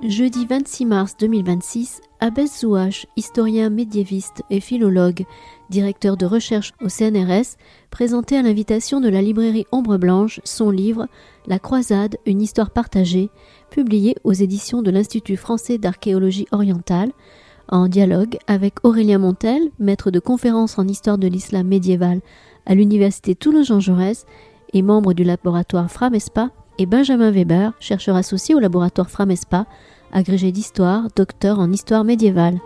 Jeudi 26 mars 2026, Abbès Zouache, historien médiéviste et philologue, directeur de recherche au CNRS, présentait à l'invitation de la librairie Ombre Blanche son livre « La Croisade, une histoire partagée », publié aux éditions de l'Institut français d'archéologie orientale, en dialogue avec Aurélien Montel, maître de conférences en histoire de l'islam médiéval à l'Université Toulouse-Jean Jaurès et membre du laboratoire Framespa, et Benjamin Weber, chercheur associé au laboratoire Framespa, agrégé d'histoire, docteur en histoire médiévale.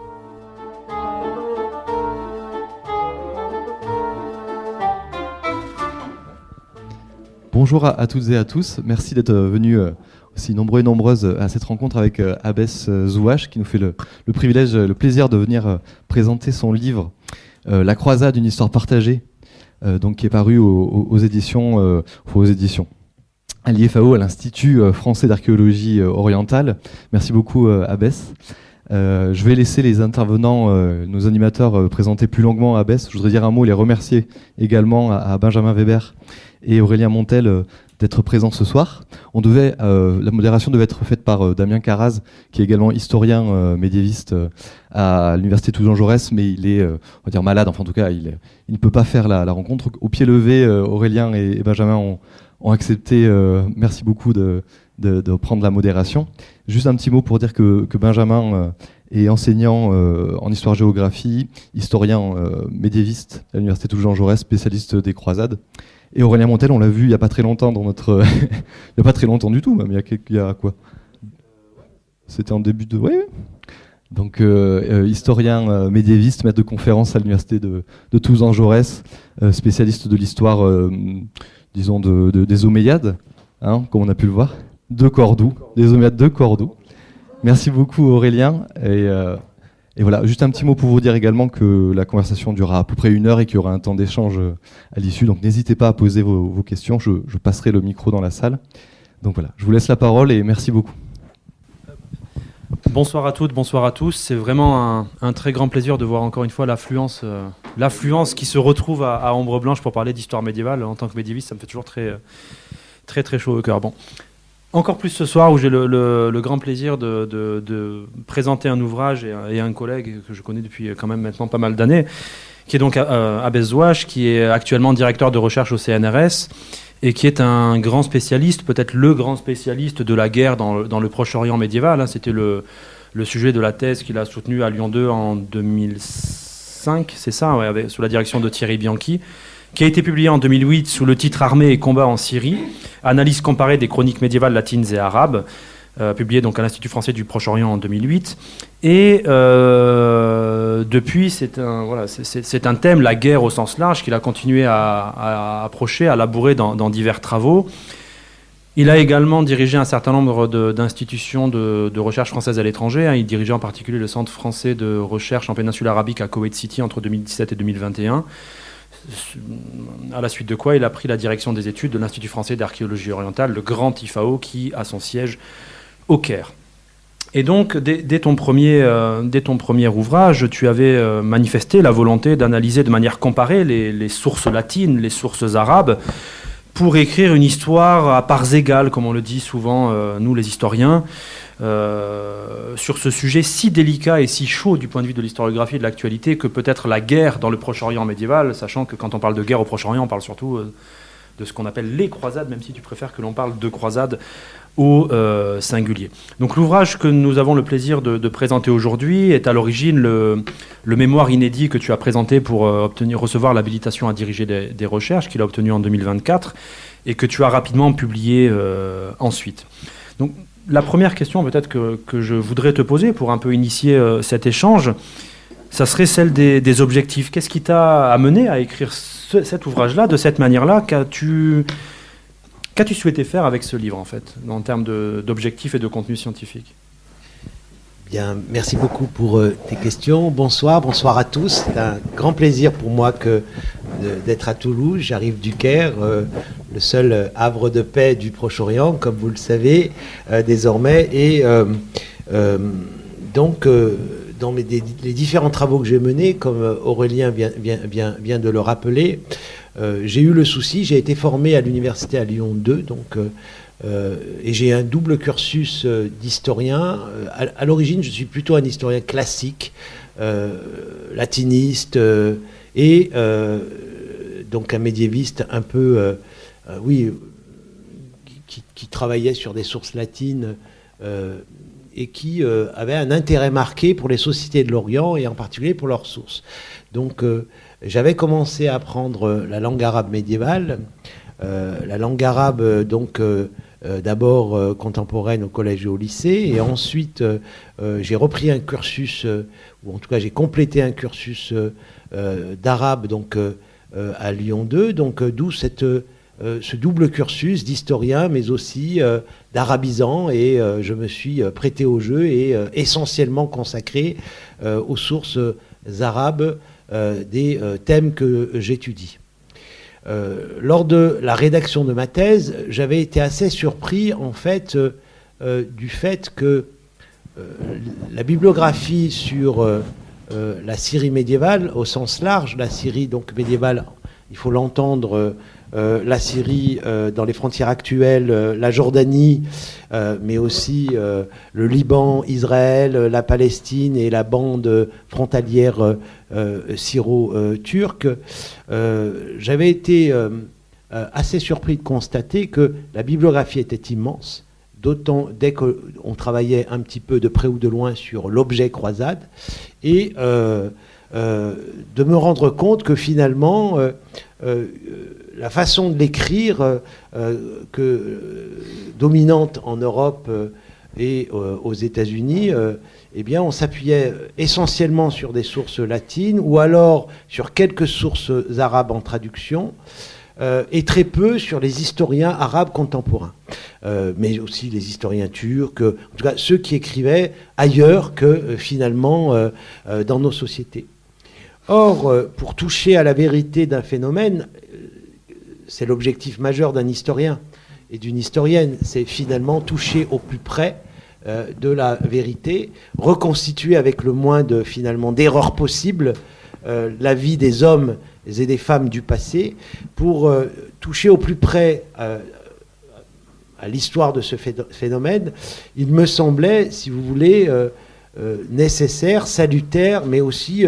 Bonjour à toutes et à tous, merci d'être venus aussi nombreux et nombreuses à cette rencontre avec Abbès Zouache qui nous fait le privilège, le plaisir de venir présenter son livre La Croisade, une histoire partagée, donc qui est paru aux éditions à l'IFAO, à l'Institut français d'archéologie orientale. Merci beaucoup Abbès. Je vais laisser les intervenants, nos animateurs, présenter plus longuement Abbès. Je voudrais dire un mot et les remercier également à Benjamin Weber et Aurélien Montel d'être présents ce soir. La modération devait être faite par Damien Caraz, qui est également historien médiéviste à l'Université Toulouse-Jean Jaurès, mais il est, on va dire, malade. Enfin, en tout cas, il ne peut pas faire la rencontre. Au pied levé, Aurélien et Benjamin ont accepté. Merci beaucoup de prendre la modération. Juste un petit mot pour dire que Benjamin est enseignant en histoire-géographie, historien médiéviste à l'Université Toulouse-Jean Jaurès, spécialiste des croisades. Et Aurélien Montel, on l'a vu il n'y a pas très longtemps dans notre... il n'y a pas très longtemps du tout, même. Il y a quoi ? C'était en début de... Oui. Donc, historien médiéviste, maître de conférence à l'Université de Toulouse-Jean Jaurès, spécialiste de l'histoire, disons, des Omeyyades, hein, comme on a pu le voir, de Cordoue, des Omeyyades de Cordoue. Merci beaucoup Aurélien. Et voilà, juste un petit mot pour vous dire également que la conversation durera à peu près 1 heure et qu'il y aura un temps d'échange à l'issue. Donc n'hésitez pas à poser vos questions, je passerai le micro dans la salle. Donc voilà, je vous laisse la parole et merci beaucoup. Bonsoir à toutes, bonsoir à tous. C'est vraiment un très grand plaisir de voir encore une fois l'affluence qui se retrouve à Ombre Blanche pour parler d'histoire médiévale. En tant que médiéviste, ça me fait toujours très, très, très chaud au cœur. Bon. Encore plus ce soir où j'ai le grand plaisir de présenter un ouvrage et un collègue que je connais depuis quand même maintenant pas mal d'années, qui est donc Abbès Zouache, qui est actuellement directeur de recherche au CNRS et qui est un grand spécialiste, peut-être le grand spécialiste de la guerre dans le Proche-Orient médiéval. C'était le sujet de la thèse qu'il a soutenue à Lyon 2 en 2005, c'est ça, ouais, sous la direction de Thierry Bianchi, qui a été publié en 2008 sous le titre Armée et combat en Syrie, analyse comparée des chroniques médiévales latines et arabes, publié donc à l'Institut français du Proche-Orient en 2008. Et depuis, c'est un thème, la guerre au sens large, qu'il a continué à approcher, à labourer dans divers travaux. Il a également dirigé un certain nombre d'institutions de recherche françaises à l'étranger. Il dirigeait en particulier le Centre français de recherche en péninsule arabique à Koweït City entre 2017 et 2021. À la suite de quoi il a pris la direction des études de l'Institut français d'archéologie orientale, le grand IFAO, qui a son siège au Caire. Et donc, dès ton premier ouvrage, tu avais manifesté la volonté d'analyser de manière comparée les sources latines, les sources arabes, pour écrire une histoire à parts égales, comme on le dit souvent, nous les historiens, sur ce sujet si délicat et si chaud du point de vue de l'historiographie et de l'actualité que peut-être la guerre dans le Proche-Orient médiéval, sachant que quand on parle de guerre au Proche-Orient, on parle surtout de ce qu'on appelle les croisades, même si tu préfères que l'on parle de croisades au singulier. Donc l'ouvrage que nous avons le plaisir de présenter aujourd'hui est à l'origine le mémoire inédit que tu as présenté pour recevoir l'habilitation à diriger des recherches, qu'il a obtenu en 2024, et que tu as rapidement publié ensuite. Donc, la première question peut-être que je voudrais te poser pour un peu initier cet échange, ça serait celle des objectifs. Qu'est-ce qui t'a amené à écrire cet ouvrage-là, de cette manière-là? Qu'as-tu souhaité faire avec ce livre, en fait, en termes d'objectifs et de contenu scientifique? Bien, merci beaucoup pour tes questions. Bonsoir à tous. C'est un grand plaisir pour moi d'être à Toulouse. J'arrive du Caire, le seul havre de paix du Proche-Orient, comme vous le savez désormais. Et donc, dans les différents travaux que j'ai menés, comme Aurélien vient de le rappeler, j'ai eu le souci, j'ai été formé à l'université à Lyon 2, donc, et j'ai un double cursus d'historien. À l'origine, je suis plutôt un historien classique, latiniste, et donc un médiéviste un peu, oui, qui travaillait sur des sources latines et qui avait un intérêt marqué pour les sociétés de l'Orient et en particulier pour leurs sources. Donc j'avais commencé à apprendre la langue arabe médiévale, la langue arabe donc d'abord contemporaine au collège et au lycée, et ensuite j'ai repris un cursus, ou en tout cas j'ai complété un cursus d'arabe donc à Lyon 2, donc d'où ce double cursus d'historien, mais aussi d'arabisant, et je me suis prêté au jeu et essentiellement consacré aux sources arabes des thèmes que j'étudie. Lors de la rédaction de ma thèse, j'avais été assez surpris en fait du fait que la bibliographie sur la Syrie médiévale, au sens large, la Syrie donc médiévale, il faut l'entendre, la Syrie dans les frontières actuelles, la Jordanie, mais aussi le Liban, Israël, la Palestine et la bande frontalière syro-turque. J'avais été assez surpris de constater que la bibliographie était immense, d'autant dès qu'on travaillait un petit peu de près ou de loin sur l'objet croisade, et de me rendre compte que finalement la façon de l'écrire dominante en Europe et aux États-Unis, eh bien, on s'appuyait essentiellement sur des sources latines ou alors sur quelques sources arabes en traduction, et très peu sur les historiens arabes contemporains, mais aussi les historiens turcs, en tout cas ceux qui écrivaient ailleurs que finalement dans nos sociétés. Or, pour toucher à la vérité d'un phénomène, c'est l'objectif majeur d'un historien et d'une historienne, c'est finalement toucher au plus près de la vérité, reconstituer avec le moins de finalement d'erreurs possibles la vie des hommes et des femmes du passé, pour toucher au plus près à l'histoire de ce phénomène. Il me semblait, si vous voulez, nécessaire, salutaire, mais aussi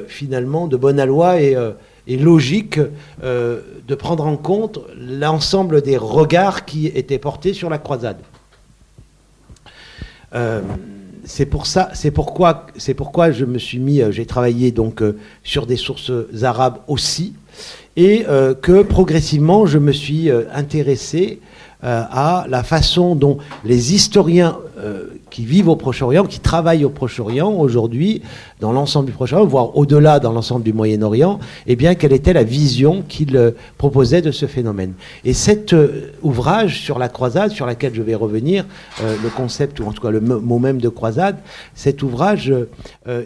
finalement de bonne aloi et logique de prendre en compte l'ensemble des regards qui étaient portés sur la croisade. C'est pourquoi je me suis mis, j'ai travaillé donc sur des sources arabes aussi, et que progressivement je me suis intéressé à la façon dont les historiens qui vivent au Proche-Orient, qui travaillent au Proche-Orient aujourd'hui, dans l'ensemble du Proche-Orient, voire au-delà dans l'ensemble du Moyen-Orient, eh bien, quelle était la vision qu'ils proposaient de ce phénomène. Et cet ouvrage sur la croisade, sur laquelle je vais revenir, le concept, ou en tout cas le mot même de croisade, cet ouvrage,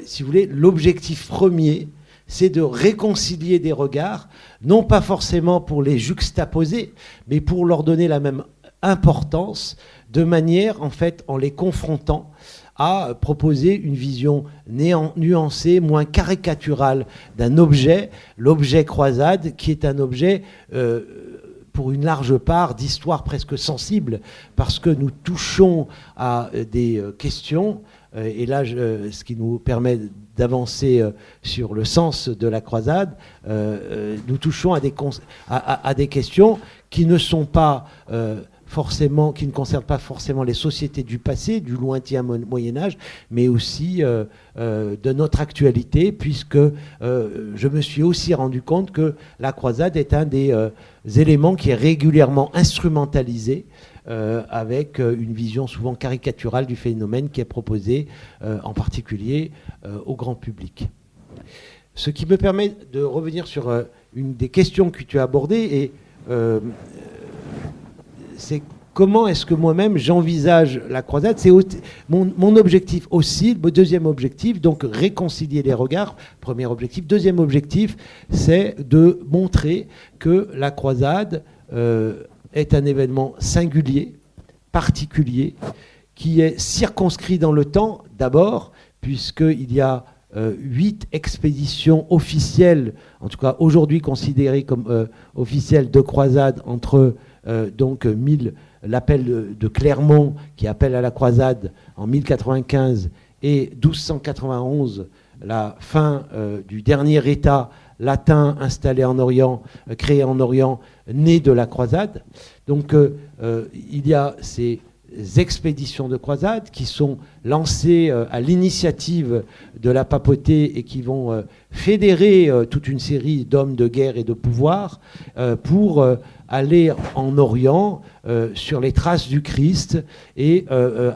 si vous voulez, l'objectif premier, c'est de réconcilier des regards, non pas forcément pour les juxtaposer, mais pour leur donner la même importance, de manière, en fait, en les confrontant, à proposer une vision nuancée, moins caricaturale d'un objet, l'objet croisade, qui est un objet, pour une large part, d'histoire presque sensible, parce que nous touchons à des questions, et là, ce qui nous permet d'avancer sur le sens de la croisade, nous touchons à des questions qui ne sont pas forcément, qui ne concernent pas forcément les sociétés du passé, du lointain Moyen-Âge, mais aussi de notre actualité, puisque je me suis aussi rendu compte que la croisade est un des éléments qui est régulièrement instrumentalisé avec une vision souvent caricaturale du phénomène qui est proposée en particulier au grand public. Ce qui me permet de revenir sur une des questions que tu as abordées, et c'est comment est-ce que moi-même j'envisage la croisade. C'est mon objectif aussi, le deuxième objectif, donc réconcilier les regards, premier objectif. Deuxième objectif, c'est de montrer que la croisade est un événement singulier, particulier, qui est circonscrit dans le temps, d'abord, puisqu'il y a 8 expéditions officielles, en tout cas aujourd'hui considérées comme officielles de croisade entre l'appel de Clermont qui appelle à la croisade en 1095 et 1291, la fin du dernier État latin installé en Orient, créé en Orient, né de la croisade. Donc il y a ces expéditions de croisade qui sont lancées à l'initiative de la papauté et qui vont fédérer toute une série d'hommes de guerre et de pouvoir pour aller en Orient sur les traces du Christ et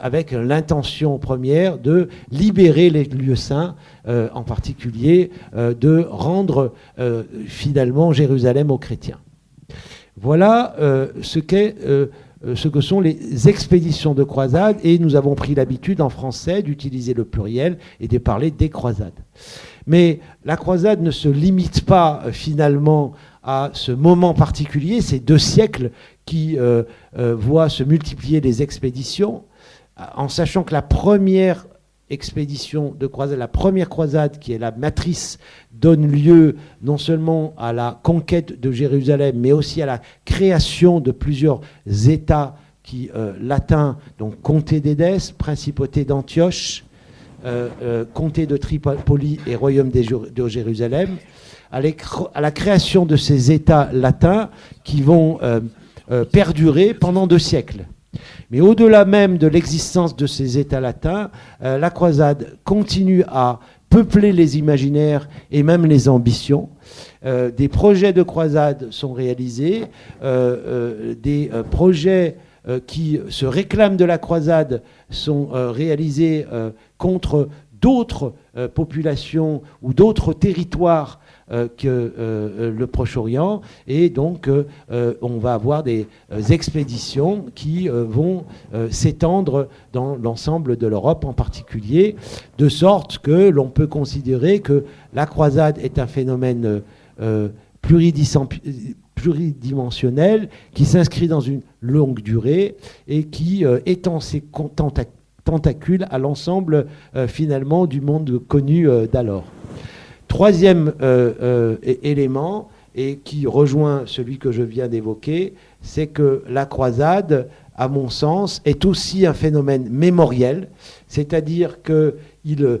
avec l'intention première de libérer les lieux saints, en particulier de rendre finalement Jérusalem aux chrétiens. Voilà ce que sont les expéditions de croisade, et nous avons pris l'habitude en français d'utiliser le pluriel et de parler des croisades. Mais la croisade ne se limite pas finalement à ce moment particulier, ces 2 siècles qui voient se multiplier les expéditions, en sachant que la première expédition de croisade, la première croisade qui est la matrice, donne lieu non seulement à la conquête de Jérusalem, mais aussi à la création de plusieurs États latins, donc comté d'Édesse, principauté d'Antioche, comté de Tripoli et royaume de Jérusalem, à la création de ces États latins qui vont perdurer pendant 2 siècles. Mais au-delà même de l'existence de ces États latins, la croisade continue à peupler les imaginaires et même les ambitions. Des projets de croisade sont réalisés, des projets qui se réclament de la croisade sont réalisés contre d'autres populations ou d'autres territoires que le Proche-Orient, et donc on va avoir des expéditions qui vont s'étendre dans l'ensemble de l'Europe en particulier, de sorte que l'on peut considérer que la croisade est un phénomène pluridimensionnel qui s'inscrit dans une longue durée et qui étend ses tentacules à l'ensemble finalement du monde connu d'alors. Troisième élément, et qui rejoint celui que je viens d'évoquer, c'est que la croisade, à mon sens, est aussi un phénomène mémoriel, c'est-à-dire qu'il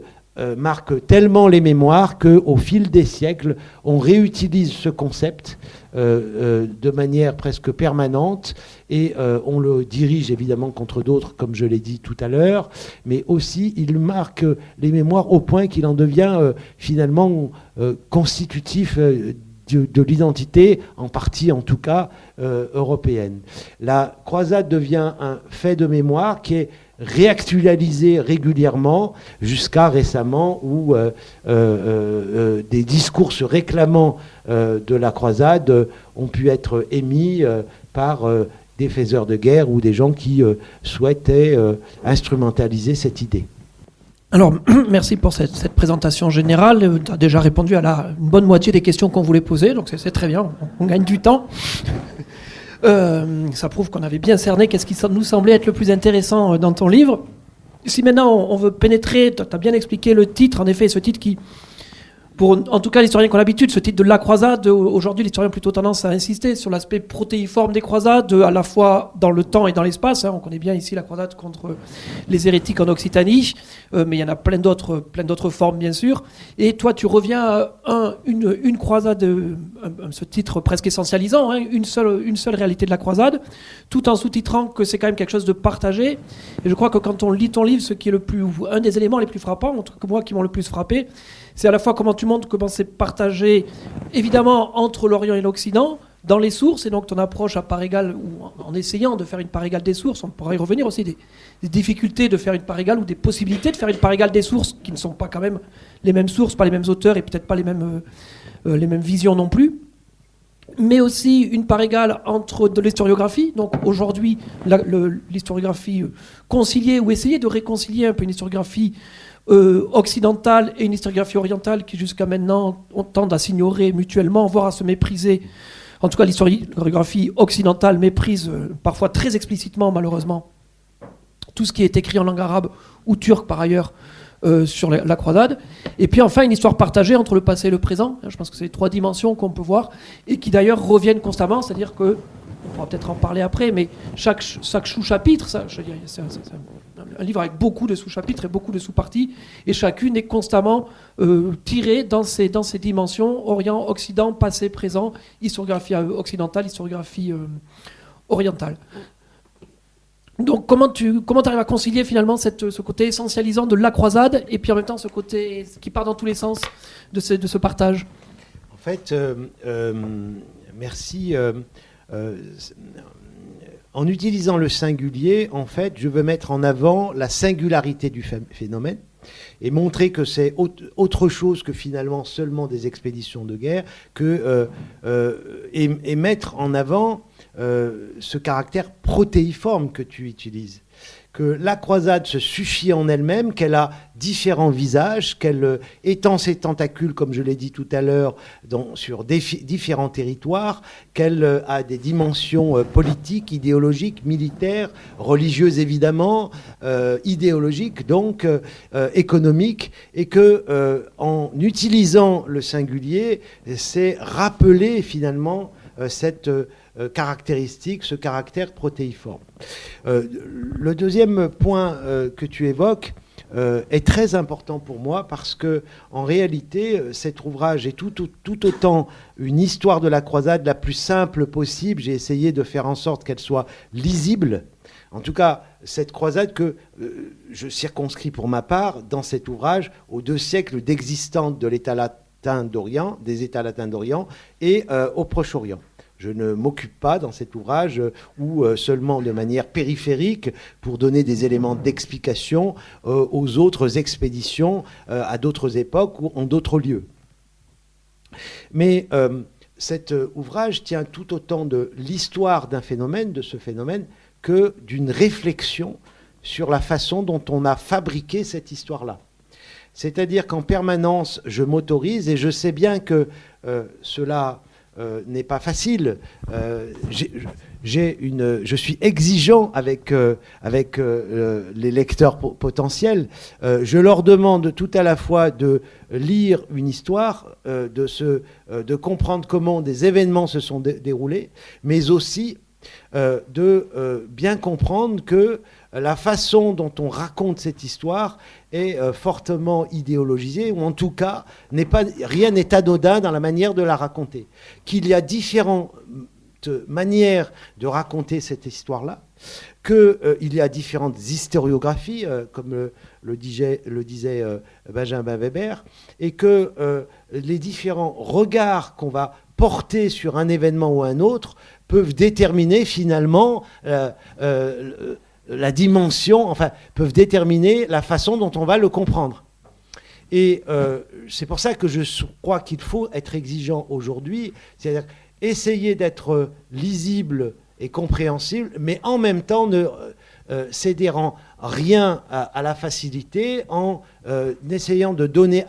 marque tellement les mémoires qu'au fil des siècles, on réutilise ce concept de manière presque permanente, et on le dirige évidemment contre d'autres, comme je l'ai dit tout à l'heure, mais aussi il marque les mémoires au point qu'il en devient finalement constitutif de l'identité, en partie en tout cas européenne. La croisade devient un fait de mémoire qui est réactualisé régulièrement, jusqu'à récemment où des discours se réclamant de la croisade ont pu être émis par des faiseurs de guerre ou des gens qui souhaitaient instrumentaliser cette idée. Alors, merci pour cette présentation générale. Tu as déjà répondu à une bonne moitié des questions qu'on voulait poser, donc c'est très bien, on gagne du temps. Ça prouve qu'on avait bien cerné qu'est-ce qui nous semblait être le plus intéressant dans ton livre. Si maintenant on veut pénétrer, tu as bien expliqué le titre, en effet, ce titre qui, pour en tout cas l'historien qui a l'habitude, ce titre de la croisade, aujourd'hui l'historien a plutôt tendance à insister sur l'aspect protéiforme des croisades, à la fois dans le temps et dans l'espace. On connaît bien ici la croisade contre les hérétiques en Occitanie, mais il y en a plein d'autres formes bien sûr. Et toi tu reviens à une croisade, ce titre presque essentialisant, une seule réalité de la croisade, tout en sous-titrant que c'est quand même quelque chose de partagé. Et je crois que quand on lit ton livre, ce qui est un des éléments les plus frappants, en tout cas moi qui m'ont le plus frappé, c'est à la fois comment tu montres comment c'est partagé, évidemment, entre l'Orient et l'Occident, dans les sources, et donc ton approche à part égale, ou en essayant de faire une part égale des sources, on pourra y revenir aussi, des difficultés de faire une part égale, ou des possibilités de faire une part égale des sources, qui ne sont pas quand même les mêmes sources, pas les mêmes auteurs, et peut-être pas les mêmes visions non plus. Mais aussi une part égale entre de l'historiographie. Donc aujourd'hui, l'historiographie conciliée, ou essayer de réconcilier un peu une historiographie occidentale et une historiographie orientale qui jusqu'à maintenant tendent à s'ignorer mutuellement, voire à se mépriser. En tout cas, l'historiographie occidentale méprise parfois très explicitement, malheureusement, tout ce qui est écrit en langue arabe ou turque par ailleurs sur la croisade. Et puis enfin, une histoire partagée entre le passé et le présent. Je pense que c'est les 3 dimensions qu'on peut voir et qui d'ailleurs reviennent constamment. C'est-à-dire que, on pourra peut-être en parler après, mais chaque sous-chapitre, c'est un livre avec beaucoup de sous-chapitres et beaucoup de sous-parties, et chacune est constamment tirée dans ces dimensions, Orient, Occident, passé, présent, historiographie occidentale, historiographie orientale. Donc comment tu arrives à concilier finalement ce côté essentialisant de la croisade et puis en même temps ce côté qui part dans tous les sens de ce partage? En fait, merci. En utilisant le singulier, en fait, je veux mettre en avant la singularité du phénomène et montrer que c'est autre chose que finalement seulement des expéditions de guerre, et mettre en avant ce caractère protéiforme que tu utilises. Que la croisade se suffit en elle-même, qu'elle a différents visages, qu'elle étend ses tentacules, comme je l'ai dit tout à l'heure, sur différents territoires, qu'elle a des dimensions politiques, idéologiques, militaires, religieuses évidemment, idéologiques, donc économiques, et que en utilisant le singulier, c'est rappeler finalement cette caractéristique, ce caractère protéiforme. Le deuxième point que tu évoques est très important pour moi parce que en réalité, cet ouvrage est tout autant une histoire de la croisade la plus simple possible. J'ai essayé de faire en sorte qu'elle soit lisible. En tout cas, cette croisade que je circonscris pour ma part dans cet ouvrage aux 2 siècles d'existence de l'État latin d'Orient, des États latins d'Orient et au Proche-Orient. Je ne m'occupe pas dans cet ouvrage ou seulement de manière périphérique pour donner des éléments d'explication aux autres expéditions à d'autres époques ou en d'autres lieux. Mais cet ouvrage tient tout autant de l'histoire d'un phénomène, de ce phénomène, que d'une réflexion sur la façon dont on a fabriqué cette histoire-là. C'est-à-dire qu'en permanence, je m'autorise, et je sais bien que cela n'est pas facile. Je suis exigeant avec les lecteurs potentiels. Je leur demande tout à la fois de lire une histoire, de comprendre comment des événements se sont déroulés, mais aussi de bien comprendre que la façon dont on raconte cette histoire est fortement idéologisée, ou en tout cas, rien n'est anodin dans la manière de la raconter. Qu'il y a différentes manières de raconter cette histoire-là, qu'il y a différentes historiographies, comme le disait Benjamin Weber, et que les différents regards qu'on va porter sur un événement ou un autre peuvent déterminer finalement la dimension, enfin, peuvent déterminer la façon dont on va le comprendre. Et c'est pour ça que je crois qu'il faut être exigeant aujourd'hui, c'est-à-dire essayer d'être lisible et compréhensible, mais en même temps ne céder en rien à la facilité, en essayant de donner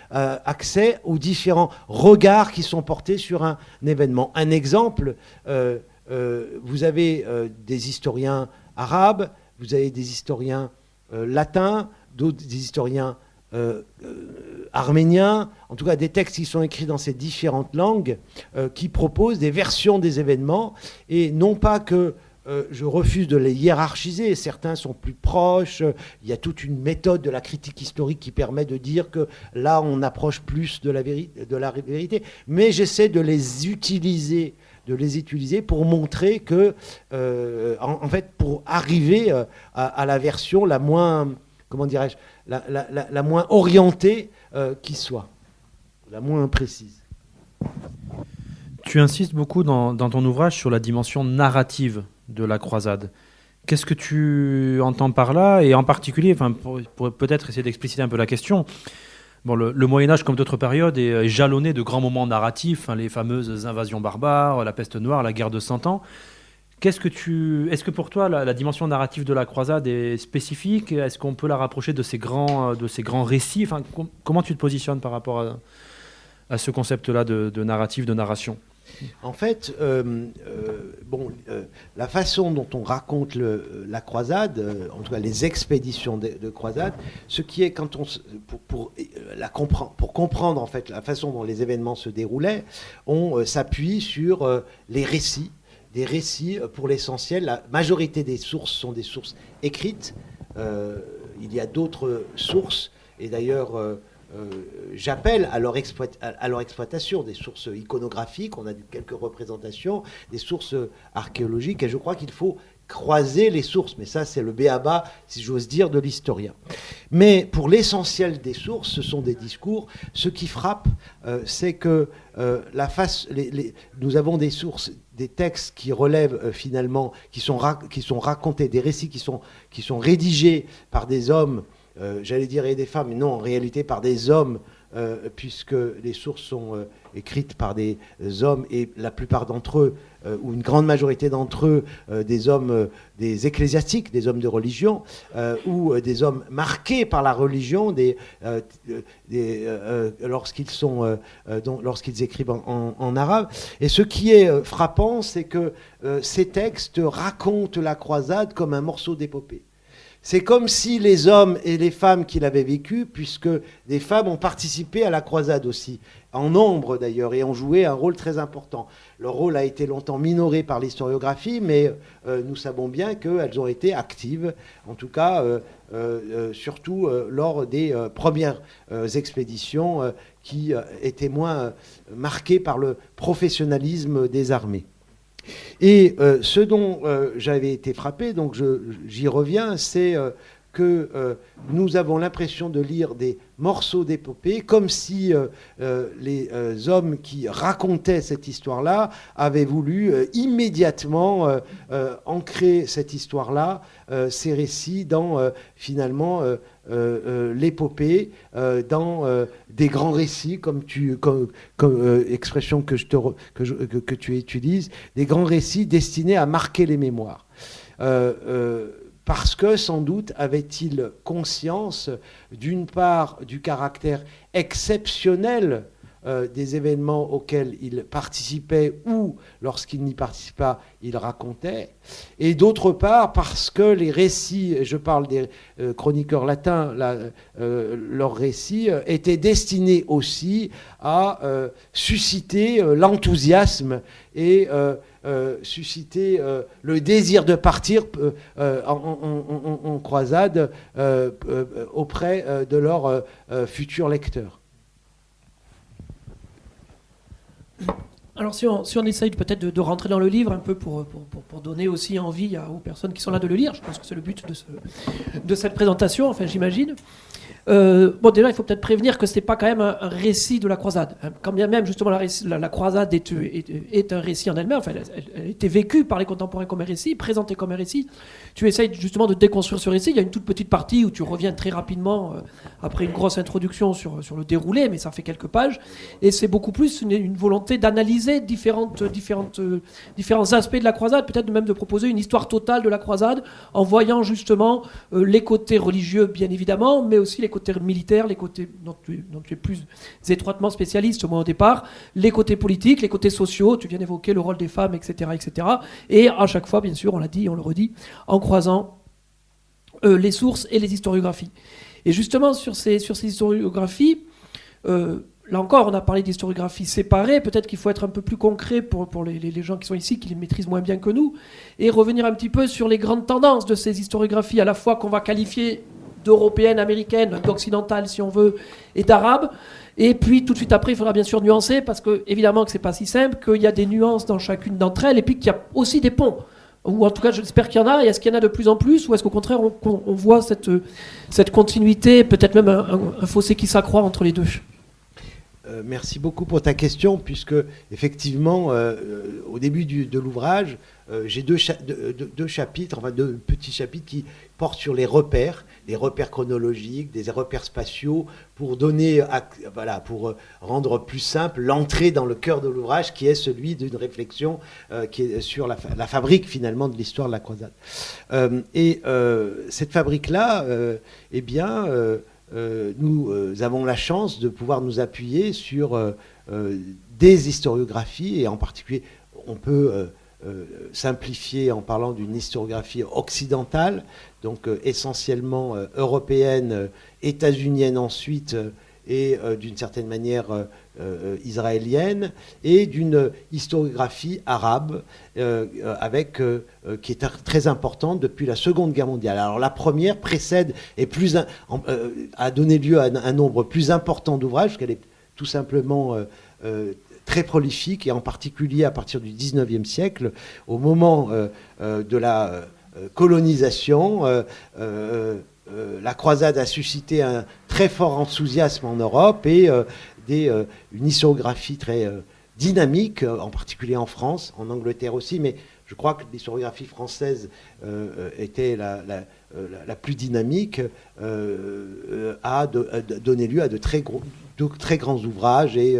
accès aux différents regards qui sont portés sur un événement. Un exemple, vous avez des historiens arabes, vous avez des historiens latins, des historiens arméniens, en tout cas des textes qui sont écrits dans ces différentes langues, qui proposent des versions des événements, et non pas que je refuse de les hiérarchiser, certains sont plus proches, il y a toute une méthode de la critique historique qui permet de dire que là on approche plus de la vérité, mais j'essaie de les utiliser pour montrer que, en fait, pour arriver à la version la moins, comment dirais-je, la moins orientée qui soit, la moins précise. Tu insistes beaucoup dans ton ouvrage sur la dimension narrative de la croisade. Qu'est-ce que tu entends par là? Et en particulier, pour peut-être essayer d'expliciter un peu la question, bon, le Moyen-Âge, comme d'autres périodes, est jalonné de grands moments narratifs, les fameuses invasions barbares, la peste noire, la guerre de 100 ans. Est-ce que pour toi, la dimension narrative de la croisade est spécifique? Est-ce qu'on peut la rapprocher de ces grands récits? Comment tu te positionnes par rapport à ce concept-là de narratif, de narration? En fait, la façon dont on raconte la croisade, en tout cas les expéditions de croisade, ce qui est quand on pour comprendre en fait la façon dont les événements se déroulaient, on s'appuie sur les récits. Des récits, pour l'essentiel, la majorité des sources sont des sources écrites. Il y a d'autres sources, et d'ailleurs, j'appelle à leur exploitation, des sources iconographiques, on a quelques représentations, des sources archéologiques, et je crois qu'il faut croiser les sources, mais ça c'est le b.a.-ba, si j'ose dire, de l'historien. Mais pour l'essentiel des sources, ce sont des discours. Ce qui frappe, c'est que nous avons des sources, des textes qui relèvent finalement, qui sont racontés, des récits qui sont rédigés par des hommes, j'allais dire et des femmes, mais non, en réalité par des hommes, puisque les sources sont écrites par des hommes, et la plupart d'entre eux, ou une grande majorité d'entre eux, des hommes, des ecclésiastiques, des hommes de religion, ou des hommes marqués par la religion, lorsqu'ils écrivent en arabe. Et ce qui est frappant, c'est que ces textes racontent la croisade comme un morceau d'épopée. C'est comme si les hommes et les femmes qui l'avaient vécu, puisque des femmes ont participé à la croisade aussi, en nombre d'ailleurs, et ont joué un rôle très important. Leur rôle a été longtemps minoré par l'historiographie, mais nous savons bien qu'elles ont été actives, en tout cas, surtout lors des premières expéditions qui étaient moins marquées par le professionnalisme des armées. Et ce dont j'avais été frappé, donc j'y reviens, c'est que nous avons l'impression de lire des morceaux d'épopée, comme si les hommes qui racontaient cette histoire-là avaient voulu immédiatement ancrer cette histoire-là, ces récits, dans finalement l'épopée, dans des grands récits, comme expression que tu utilises, des grands récits destinés à marquer les mémoires. Parce que, sans doute, avait-il conscience, d'une part, du caractère exceptionnel des événements auxquels il participait, ou, lorsqu'il n'y participait pas, il racontait, et d'autre part, parce que les récits, je parle des chroniqueurs latins, leurs récits étaient destinés aussi à susciter l'enthousiasme et susciter le désir de partir en croisade auprès de leurs futurs lecteurs. Alors si on essaye peut-être de rentrer dans le livre un peu pour donner aussi envie aux personnes qui sont là de le lire, je pense que c'est le but de cette présentation, enfin j'imagine. Déjà il faut peut-être prévenir que ce n'est pas quand même un récit de la croisade. Quand bien même justement la croisade est un récit en elle-même, enfin, elle a été vécue par les contemporains comme un récit, présentée comme un récit. Tu essayes justement de déconstruire ce récit. Il y a une toute petite partie où tu reviens très rapidement après une grosse introduction sur le déroulé, mais ça fait quelques pages. Et c'est beaucoup plus une volonté d'analyser différents aspects de la croisade, peut-être même de proposer une histoire totale de la croisade en voyant justement les côtés religieux bien évidemment, mais aussi les côtés militaires, les côtés dont tu es plus étroitement spécialiste au moins au départ, les côtés politiques, les côtés sociaux, tu viens d'évoquer le rôle des femmes, etc., etc. Et à chaque fois, bien sûr, on l'a dit, on le redit, en croisant les sources et les historiographies. Et justement, sur ces historiographies, là encore, on a parlé d'historiographie séparée. Peut-être qu'il faut être un peu plus concret pour les gens qui sont ici, qui les maîtrisent moins bien que nous, et revenir un petit peu sur les grandes tendances de ces historiographies, à la fois qu'on va qualifier d'européennes, américaines, d'occidentales si on veut, et d'arabes. Et puis tout de suite après, il faudra bien sûr nuancer, parce que évidemment que c'est pas si simple, qu'il y a des nuances dans chacune d'entre elles, et puis qu'il y a aussi des ponts. Ou en tout cas, j'espère qu'il y en a. Et est-ce qu'il y en a de plus en plus, ou est-ce qu'au contraire, on voit cette continuité, peut-être même un fossé qui s'accroît entre les deux? Merci beaucoup pour ta question, puisque effectivement, au début de l'ouvrage, j'ai deux chapitres, enfin deux petits chapitres qui portent sur les repères chronologiques, des repères spatiaux, pour donner, pour rendre plus simple l'entrée dans le cœur de l'ouvrage, qui est celui d'une réflexion qui est sur la fabrique finalement de l'histoire de la croisade. Cette fabrique-là, nous avons la chance de pouvoir nous appuyer sur des historiographies, et en particulier, on peut simplifier en parlant d'une historiographie occidentale, donc essentiellement européenne, états-unienne ensuite, et d'une certaine manière israélienne, et d'une historiographie arabe qui est très importante depuis la Seconde Guerre mondiale. Alors la première précède et a donné lieu à un nombre plus important d'ouvrages, parce qu'elle est tout simplement très prolifique, et en particulier à partir du XIXe siècle, au moment de la colonisation. La croisade a suscité un très fort enthousiasme en Europe, et une historiographie très dynamique, en particulier en France, en Angleterre aussi, mais je crois que l'historiographie française était la plus dynamique, a donné lieu à de très grands ouvrages, et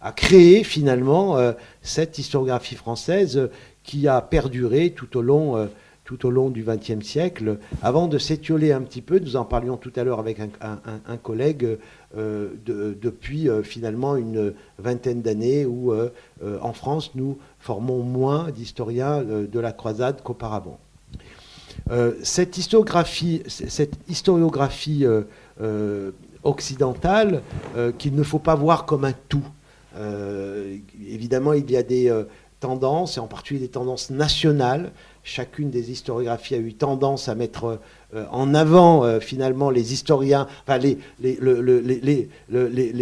a créé finalement cette historiographie française qui a perduré tout au long du XXe siècle, avant de s'étioler un petit peu. Nous en parlions tout à l'heure avec un collègue, depuis finalement une vingtaine d'années, où en France nous formons moins d'historiens de la croisade qu'auparavant. Cette historiographie occidentale, qu'il ne faut pas voir comme un tout. Évidemment, il y a des tendances, et en particulier des tendances nationales. Chacune des historiographies a eu tendance à mettre en avant finalement les historiens, enfin les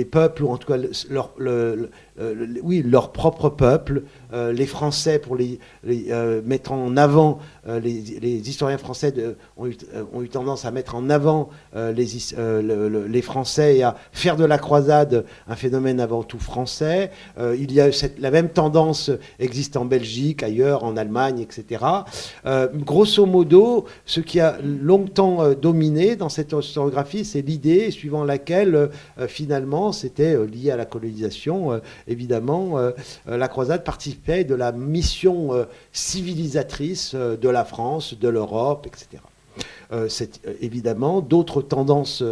peuples, ou en tout cas leur propre peuple. Les Français, pour mettre en avant, les historiens français ont eu tendance à mettre en avant les Français, et à faire de la croisade un phénomène avant tout français. La même tendance existe en Belgique, ailleurs, en Allemagne, etc. Grosso modo, ce qui a longtemps dominé dans cette historiographie, c'est l'idée suivant laquelle finalement c'était lié à la colonisation. Évidemment, la croisade participait de la mission civilisatrice de la France, de l'Europe, etc. Évidemment, d'autres tendances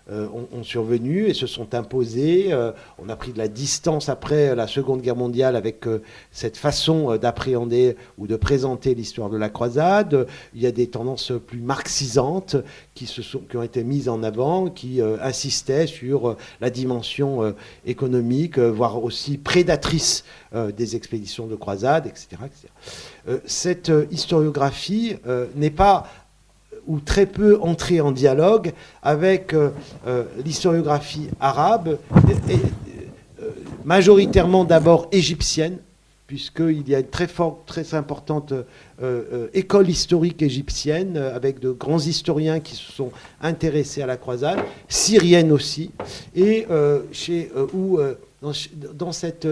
ont survenu et se sont imposées. On a pris de la distance après la Seconde Guerre mondiale avec cette façon d'appréhender ou de présenter l'histoire de la croisade. Il y a des tendances plus marxisantes qui ont été mises en avant, qui insistaient sur la dimension économique, voire aussi prédatrice des expéditions de croisade, etc. Cette historiographie n'est pas, ou très peu, entrée en dialogue avec l'historiographie arabe, majoritairement d'abord égyptienne, puisqu'il y a une très importante école historique égyptienne, avec de grands historiens qui se sont intéressés à la croisade, syrienne aussi, et dans cette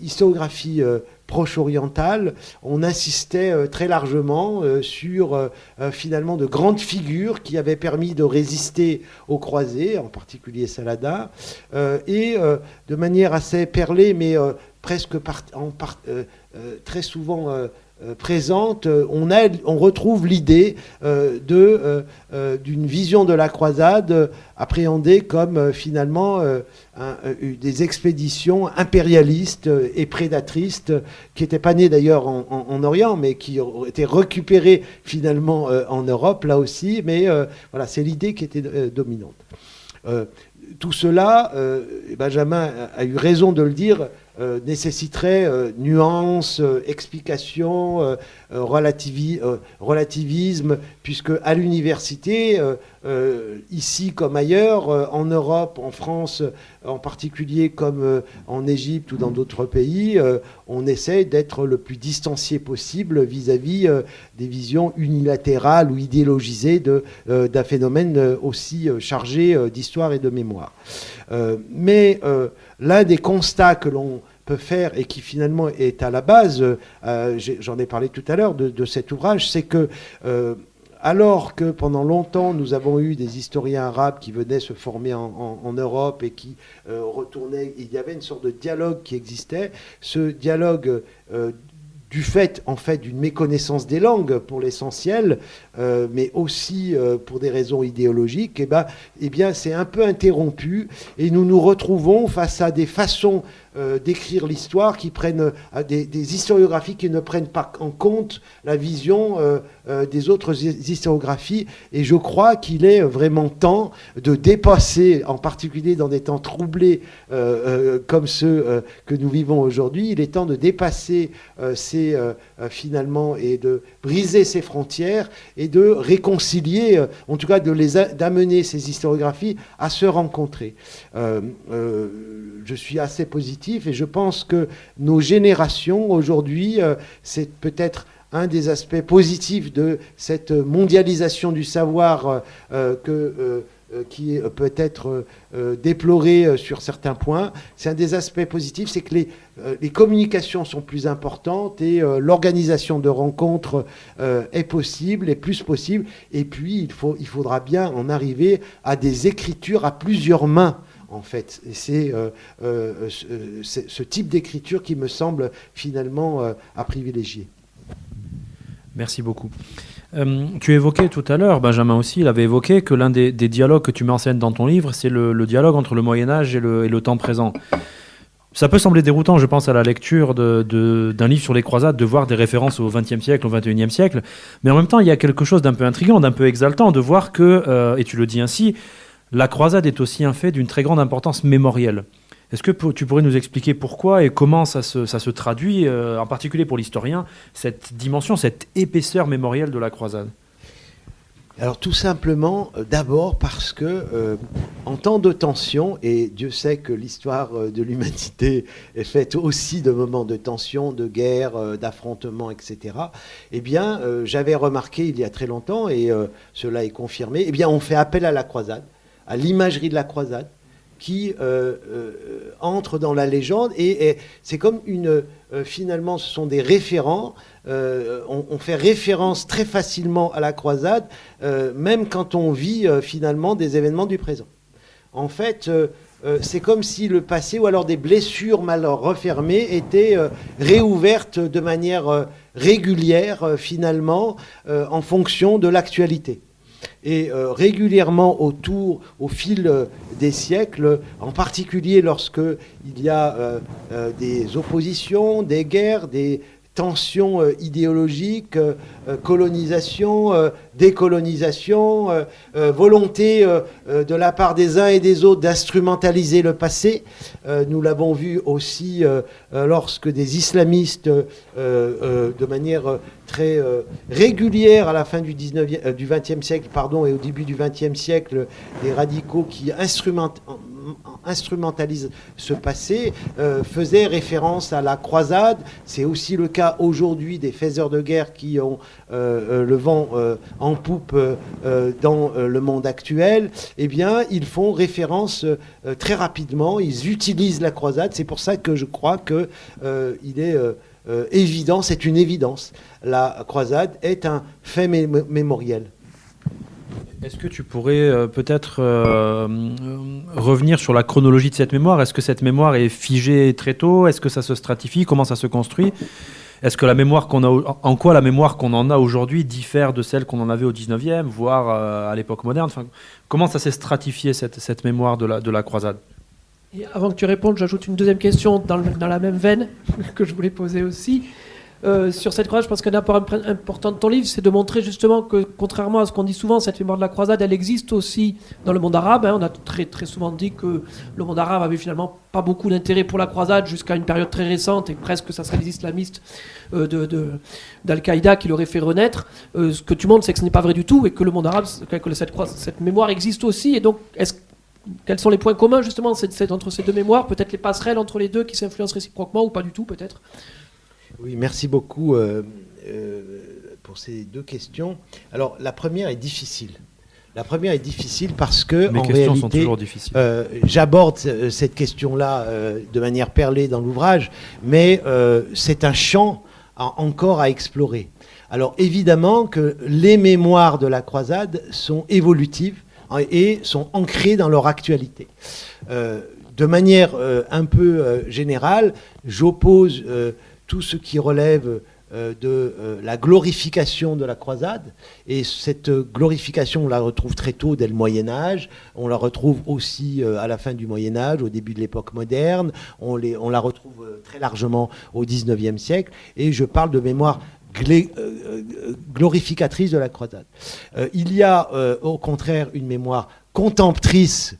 historiographie proche-orientale, on insistait très largement sur finalement de grandes figures qui avaient permis de résister aux croisés, en particulier Saladin, et de manière assez perlée, mais presque très souvent présente, on retrouve l'idée d'une vision de la croisade appréhendée comme finalement des expéditions impérialistes et prédatrices qui n'étaient pas nées d'ailleurs en Orient, mais qui ont été récupérées finalement en Europe, là aussi. Mais voilà, c'est l'idée qui était dominante. Tout cela, Benjamin a eu raison de le dire, nécessiterait nuance, explication, relativisme, puisque à l'université, ici comme ailleurs, en Europe, en France en particulier, comme en Égypte ou dans d'autres pays, on essaie d'être le plus distancié possible vis-à-vis des visions unilatérales ou idéologisées d'un phénomène aussi chargé d'histoire et de mémoire. Mais l'un des constats que l'on peut faire, et qui finalement est à la base, j'en ai parlé tout à l'heure, de cet ouvrage, c'est que alors que pendant longtemps nous avons eu des historiens arabes qui venaient se former en Europe et qui retournaient, il y avait une sorte de dialogue qui existait. Ce dialogue du fait, en fait, d'une méconnaissance des langues pour l'essentiel, mais aussi pour des raisons idéologiques, eh bien, c'est un peu interrompu et nous nous retrouvons face à des façons d'écrire l'histoire qui prennent des historiographies qui ne prennent pas en compte la vision des autres historiographies. Et je crois qu'il est vraiment temps de dépasser, en particulier dans des temps troublés comme ceux que nous vivons aujourd'hui, il est temps de dépasser finalement et de briser ces frontières et de réconcilier, en tout cas d'amener ces historiographies à se rencontrer. Je suis assez positif et je pense que nos générations aujourd'hui, c'est peut-être un des aspects positifs de cette mondialisation du savoir qui peut être déploré sur certains points. C'est un des aspects positifs, c'est que les communications sont plus importantes et l'organisation de rencontres est possible, est plus possible. Et puis, il faudra bien en arriver à des écritures à plusieurs mains, en fait. Et c'est ce type d'écriture qui me semble finalement à privilégier. Merci beaucoup. Tu évoquais tout à l'heure, Benjamin aussi, il avait évoqué que l'un des dialogues que tu mets en scène dans ton livre, c'est le dialogue entre le Moyen-Âge et le temps présent. Ça peut sembler déroutant, je pense, à la lecture d'un livre sur les croisades, de voir des références au XXe siècle, au XXIe siècle, mais en même temps, il y a quelque chose d'un peu intriguant, d'un peu exaltant, de voir que, et tu le dis ainsi, la croisade est aussi un fait d'une très grande importance mémorielle. Est-ce que tu pourrais nous expliquer pourquoi et comment ça se traduit, en particulier pour l'historien, cette dimension, cette épaisseur mémorielle de la croisade ? Alors tout simplement, d'abord parce que en temps de tension, et Dieu sait que l'histoire de l'humanité est faite aussi de moments de tension, de guerre, d'affrontements, etc. Eh bien, j'avais remarqué il y a très longtemps, et cela est confirmé, eh bien, on fait appel à la croisade, à l'imagerie de la croisade, qui entre dans la légende, et c'est comme finalement, ce sont des référents. On fait référence très facilement à la croisade, même quand on vit finalement des événements du présent. En fait, c'est comme si le passé, ou alors des blessures mal refermées, étaient réouvertes de manière régulière, finalement, en fonction de l'actualité. Et régulièrement au fil des siècles, en particulier lorsque il y a des oppositions, des guerres, des tensions idéologiques, colonisation, décolonisation, volonté de la part des uns et des autres d'instrumentaliser le passé. Nous l'avons vu aussi lorsque des islamistes, de manière très régulière à la fin du XXe siècle, et au début du XXe siècle, des radicaux qui instrumentalisent ce passé, faisaient référence à la croisade. C'est aussi le cas aujourd'hui des faiseurs de guerre qui ont le vent en poupe dans le monde actuel. Eh bien, ils font référence très rapidement, ils utilisent la croisade. C'est pour ça que je crois qu'il est évident, c'est une évidence. La croisade est un fait mémoriel. Est-ce que tu pourrais peut-être revenir sur la chronologie de cette mémoire ? Est-ce que cette mémoire est figée très tôt ? Est-ce que ça se stratifie ? Comment ça se construit ? Est-ce que en quoi la mémoire qu'on en a aujourd'hui diffère de celle qu'on en avait au 19e, voire à l'époque moderne ? Enfin, comment ça s'est stratifié cette mémoire de la croisade ? Et avant que tu répondes, j'ajoute une deuxième question dans la même veine que je voulais poser aussi. Sur cette croisade, je pense qu'un apport important de ton livre, c'est de montrer justement que, contrairement à ce qu'on dit souvent, cette mémoire de la croisade, elle existe aussi dans le monde arabe. On a très, très souvent dit que le monde arabe avait finalement pas beaucoup d'intérêt pour la croisade jusqu'à une période très récente, et presque ça serait les islamistes d'Al-Qaïda qui l'auraient fait renaître. Ce que tu montres, c'est que ce n'est pas vrai du tout, et que le monde arabe, que cette mémoire existe aussi. Et donc, quels sont les points communs justement entre ces deux mémoires ? Peut-être les passerelles entre les deux qui s'influencent réciproquement, ou pas du tout peut-être ? Oui, merci beaucoup pour ces deux questions. Alors, la première est difficile. Parce que, mes questions sont toujours difficiles. J'aborde cette question-là de manière perlée dans l'ouvrage, mais c'est un champ encore à explorer. Alors, évidemment que les mémoires de la croisade sont évolutives et sont ancrées dans leur actualité. De manière un peu générale, j'oppose tout ce qui relève la glorification de la croisade. Et cette glorification, on la retrouve très tôt dès le Moyen-Âge, on la retrouve aussi à la fin du Moyen-Âge, au début de l'époque moderne, on la retrouve très largement au XIXe siècle, et je parle de mémoire glorificatrice de la croisade. Il y a au contraire une mémoire contemptrice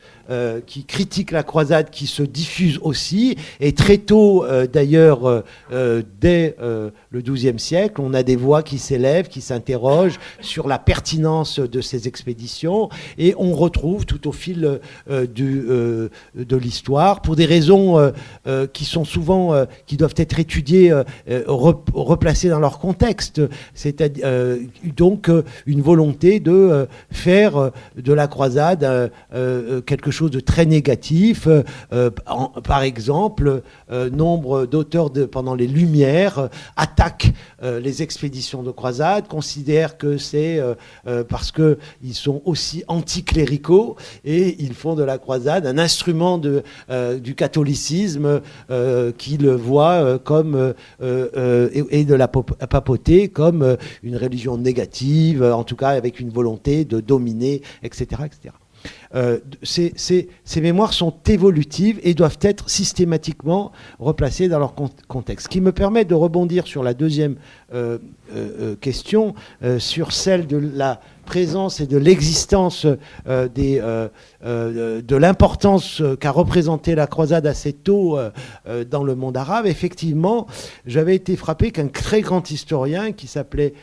qui critique la croisade, qui se diffuse aussi, et très tôt d'ailleurs dès le XIIe siècle, on a des voix qui s'élèvent, qui s'interrogent sur la pertinence de ces expéditions, et on retrouve tout au fil de l'histoire, pour des raisons qui sont souvent, qui doivent être étudiées, replacées dans leur contexte, c'est-à-dire donc une volonté de faire de la croisade quelque chose de très négatif. Par exemple, nombre d'auteurs pendant les Lumières attaquent les expéditions de croisade, considèrent que c'est parce qu'ils sont aussi anticléricaux et ils font de la croisade un instrument du catholicisme qu'ils voient comme et de la papauté comme une religion négative, en tout cas avec une volonté de dominer, etc., etc. Ces mémoires sont évolutives et doivent être systématiquement replacées dans leur contexte. Ce qui me permet de rebondir sur la deuxième question, sur celle de la présence et de l'existence de l'importance qu'a représenté la croisade assez tôt dans le monde arabe. Effectivement, j'avais été frappé qu'un très grand historien qui s'appelle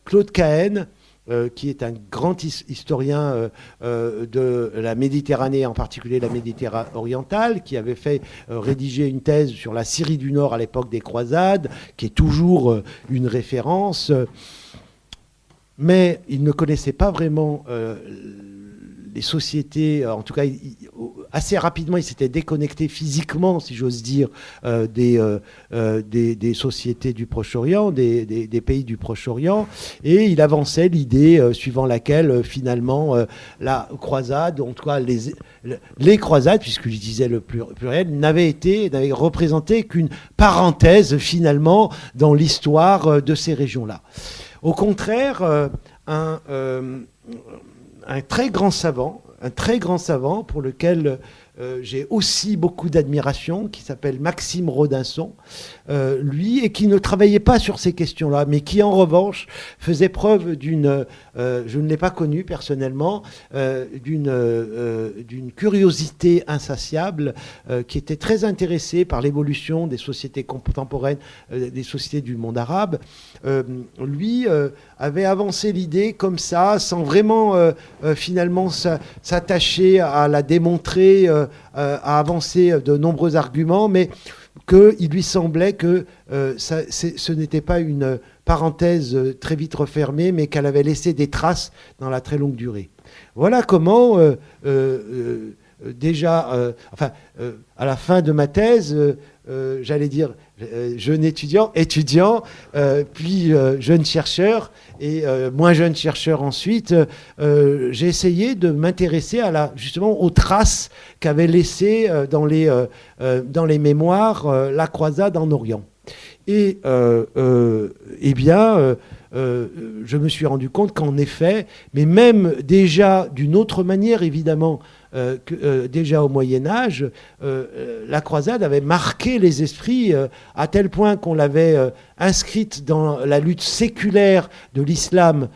Claude Cahen, qui est un grand historien de la Méditerranée, en particulier la Méditerranée orientale, qui avait fait rédiger une thèse sur la Syrie du Nord à l'époque des croisades, qui est toujours une référence. Mais il ne connaissait pas vraiment les sociétés, en tout cas assez rapidement il s'était déconnecté physiquement, si j'ose dire, des sociétés du Proche-Orient, des pays du Proche-Orient, et il avançait l'idée suivant laquelle finalement la croisade, en tout cas les croisades, puisque je disais le pluriel, n'avaient représenté qu'une parenthèse finalement dans l'histoire de ces régions-là. Au contraire, un très grand savant pour lequel j'ai aussi beaucoup d'admiration, qui s'appelle Maxime Rodinson, lui, et qui ne travaillait pas sur ces questions-là, mais qui en revanche faisait preuve d'une, je ne l'ai pas connu personnellement, d'une curiosité insatiable, qui était très intéressé par l'évolution des sociétés contemporaines, des sociétés du monde arabe. Lui avait avancé l'idée comme ça, sans vraiment finalement s'attacher à la démontrer, à avancer de nombreux arguments, mais qu'il lui semblait que ce n'était pas une parenthèse très vite refermée, mais qu'elle avait laissé des traces dans la très longue durée. Voilà comment, déjà, à la fin de ma thèse, j'allais dire jeune étudiant, puis jeune chercheur, et moins jeune chercheur ensuite, j'ai essayé de m'intéresser justement aux traces qu'avait laissées dans les mémoires la croisade en Orient. Et eh bien, je me suis rendu compte qu'en effet, mais même déjà d'une autre manière évidemment, déjà au Moyen-Âge, la croisade avait marqué les esprits à tel point qu'on l'avait inscrite dans la lutte séculaire de l'islam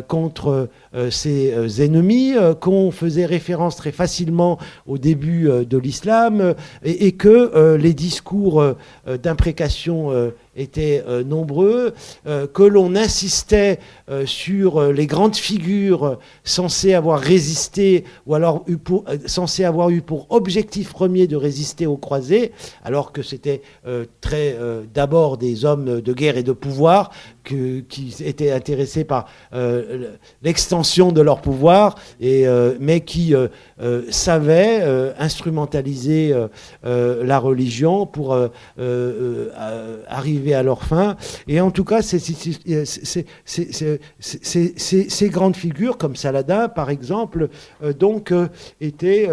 contre ses ennemis, qu'on faisait référence très facilement au début de l'islam, et que les discours d'imprécation étaient nombreux, que l'on insistait sur les grandes figures censées avoir résisté, ou alors censées avoir eu pour objectif premier de résister aux croisés, alors que c'était d'abord des hommes de guerre et de pouvoir qui étaient intéressés par l'extension de leur pouvoir, mais qui savaient instrumentaliser la religion pour arriver à leur fin. Et en tout cas, ces grandes figures, comme Saladin par exemple, donc étaient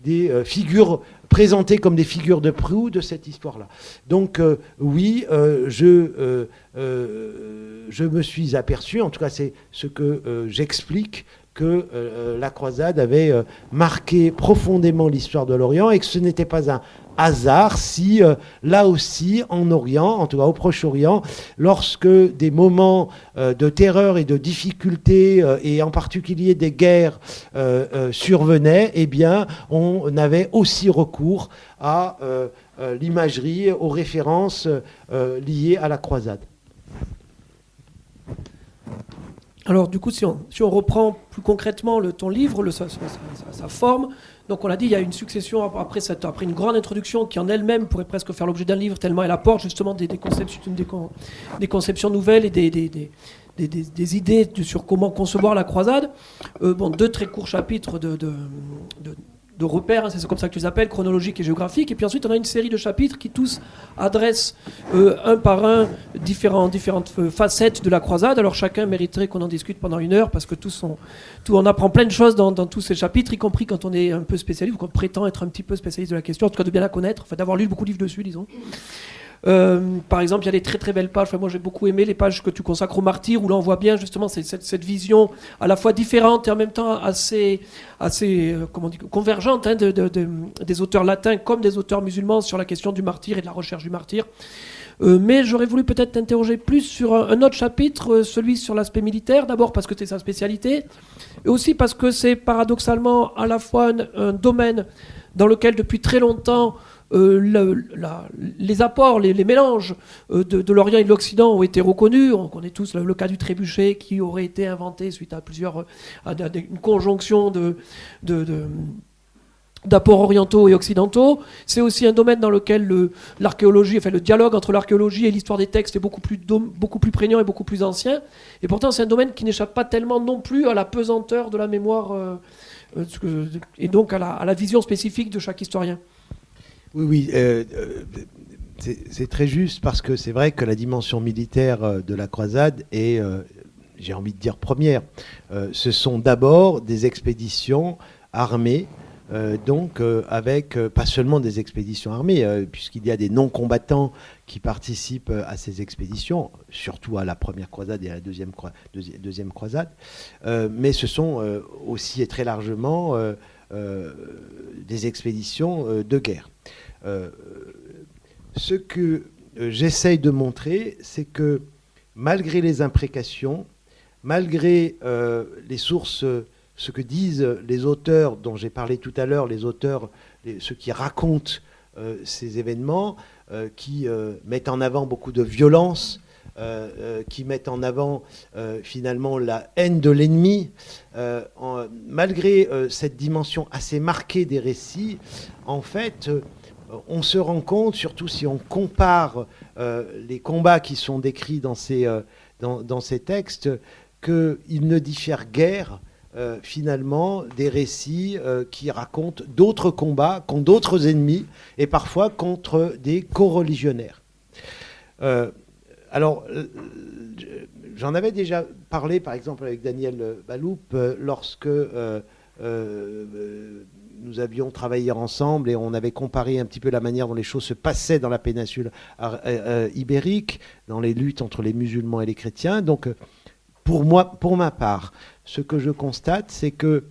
des figures présentés comme des figures de proue de cette histoire-là. Donc oui, je me suis aperçu, en tout cas c'est ce que j'explique, que la croisade avait marqué profondément l'histoire de l'Orient et que ce n'était pas un hasard si, là aussi, en Orient, en tout cas au Proche-Orient, lorsque des moments de terreur et de difficulté, et en particulier des guerres, survenaient, eh bien, on avait aussi recours à l'imagerie, aux références liées à la croisade. Alors du coup, si on reprend plus concrètement ton livre, sa forme, donc on l'a dit, il y a une succession après une grande introduction qui en elle-même pourrait presque faire l'objet d'un livre, tellement elle apporte justement des conceptions nouvelles et des idées sur comment concevoir la croisade. 2 très courts chapitres de repères, hein, c'est comme ça que tu les appelles, chronologiques et géographiques. Et puis ensuite, on a une série de chapitres qui tous adressent un par un différentes facettes de la croisade. Alors chacun mériterait qu'on en discute pendant 1 heure, parce que on apprend plein de choses dans tous ces chapitres, y compris quand on est un peu spécialiste, ou qu'on prétend être un petit peu spécialiste de la question, en tout cas de bien la connaître, enfin, d'avoir lu beaucoup de livres dessus, disons. Par exemple, il y a des très très belles pages. Enfin, moi, j'ai beaucoup aimé les pages que tu consacres aux martyrs, où là on voit bien justement cette vision à la fois différente et en même temps assez convergente, hein, des auteurs latins comme des auteurs musulmans sur la question du martyr et de la recherche du martyr. Mais j'aurais voulu peut-être t'interroger plus sur un autre chapitre, celui sur l'aspect militaire, d'abord parce que c'est sa spécialité, et aussi parce que c'est paradoxalement à la fois un domaine dans lequel depuis très longtemps les apports, les mélanges de l'Orient et de l'Occident ont été reconnus. On connaît tous le cas du trébuchet qui aurait été inventé suite à une conjonction d'apports orientaux et occidentaux. C'est aussi un domaine dans lequel l'archéologie, enfin le dialogue entre l'archéologie et l'histoire des textes est beaucoup plus prégnant et beaucoup plus ancien. Et pourtant, c'est un domaine qui n'échappe pas tellement non plus à la pesanteur de la mémoire et donc à la vision spécifique de chaque historien. Oui, c'est très juste, parce que c'est vrai que la dimension militaire de la croisade est, j'ai envie de dire, première. Ce sont d'abord des expéditions armées, avec pas seulement des expéditions armées, puisqu'il y a des non-combattants qui participent à ces expéditions, surtout à la première croisade et à la deuxième croisade, mais ce sont aussi et très largement des expéditions de guerre. Ce que j'essaye de montrer, c'est que malgré les imprécations, malgré les sources, ce que disent les auteurs dont j'ai parlé tout à l'heure, ceux qui racontent ces événements, qui mettent en avant beaucoup de violence, qui mettent en avant finalement la haine de l'ennemi, malgré cette dimension assez marquée des récits, en fait, on se rend compte, surtout si on compare les combats qui sont décrits dans ces textes, qu'ils ne diffèrent guère finalement des récits qui racontent d'autres combats contre d'autres ennemis et parfois contre des co-religionnaires. Alors, j'en avais déjà parlé, par exemple, avec Daniel Baloup, lorsque nous avions travaillé ensemble et on avait comparé un petit peu la manière dont les choses se passaient dans la péninsule ibérique, dans les luttes entre les musulmans et les chrétiens. Donc, pour ma part, ce que je constate, c'est que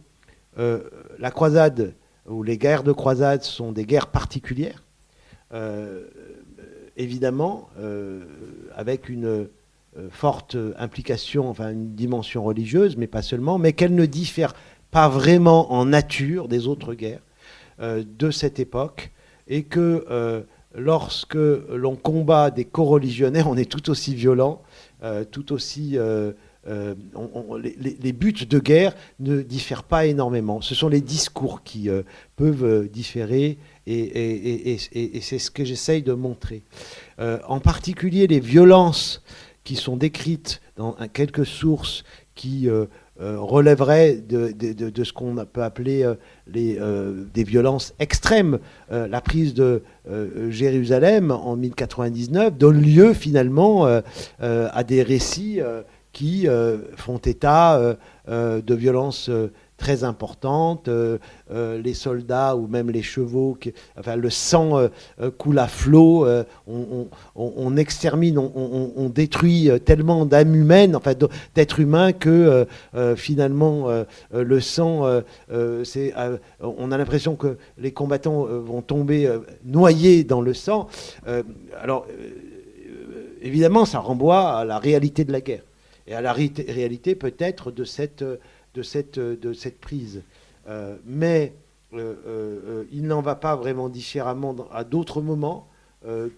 la croisade, ou les guerres de croisade, sont des guerres particulières, évidemment, avec une forte implication, enfin une dimension religieuse, mais pas seulement, mais qu'elles ne diffèrent pas vraiment en nature des autres guerres de cette époque, et que lorsque l'on combat des co-religionnaires, on est tout aussi violent, tout aussi... les buts de guerre ne diffèrent pas énormément. Ce sont les discours qui peuvent différer, et c'est ce que j'essaye de montrer. En particulier, les violences qui sont décrites dans quelques sources qui relèveraient de ce qu'on peut appeler des violences extrêmes. La prise de Jérusalem en 1099 donne lieu finalement à des récits qui font état de violences très importantes. Les soldats ou même les chevaux, le sang coule à flot. On extermine, on détruit tellement d'âmes humaines, d'êtres humains que finalement le sang, on a l'impression que les combattants vont tomber noyés dans le sang. Évidemment, ça renvoie à la réalité de la guerre et à la réalité peut-être de cette prise. Mais il n'en va pas vraiment différemment à d'autres moments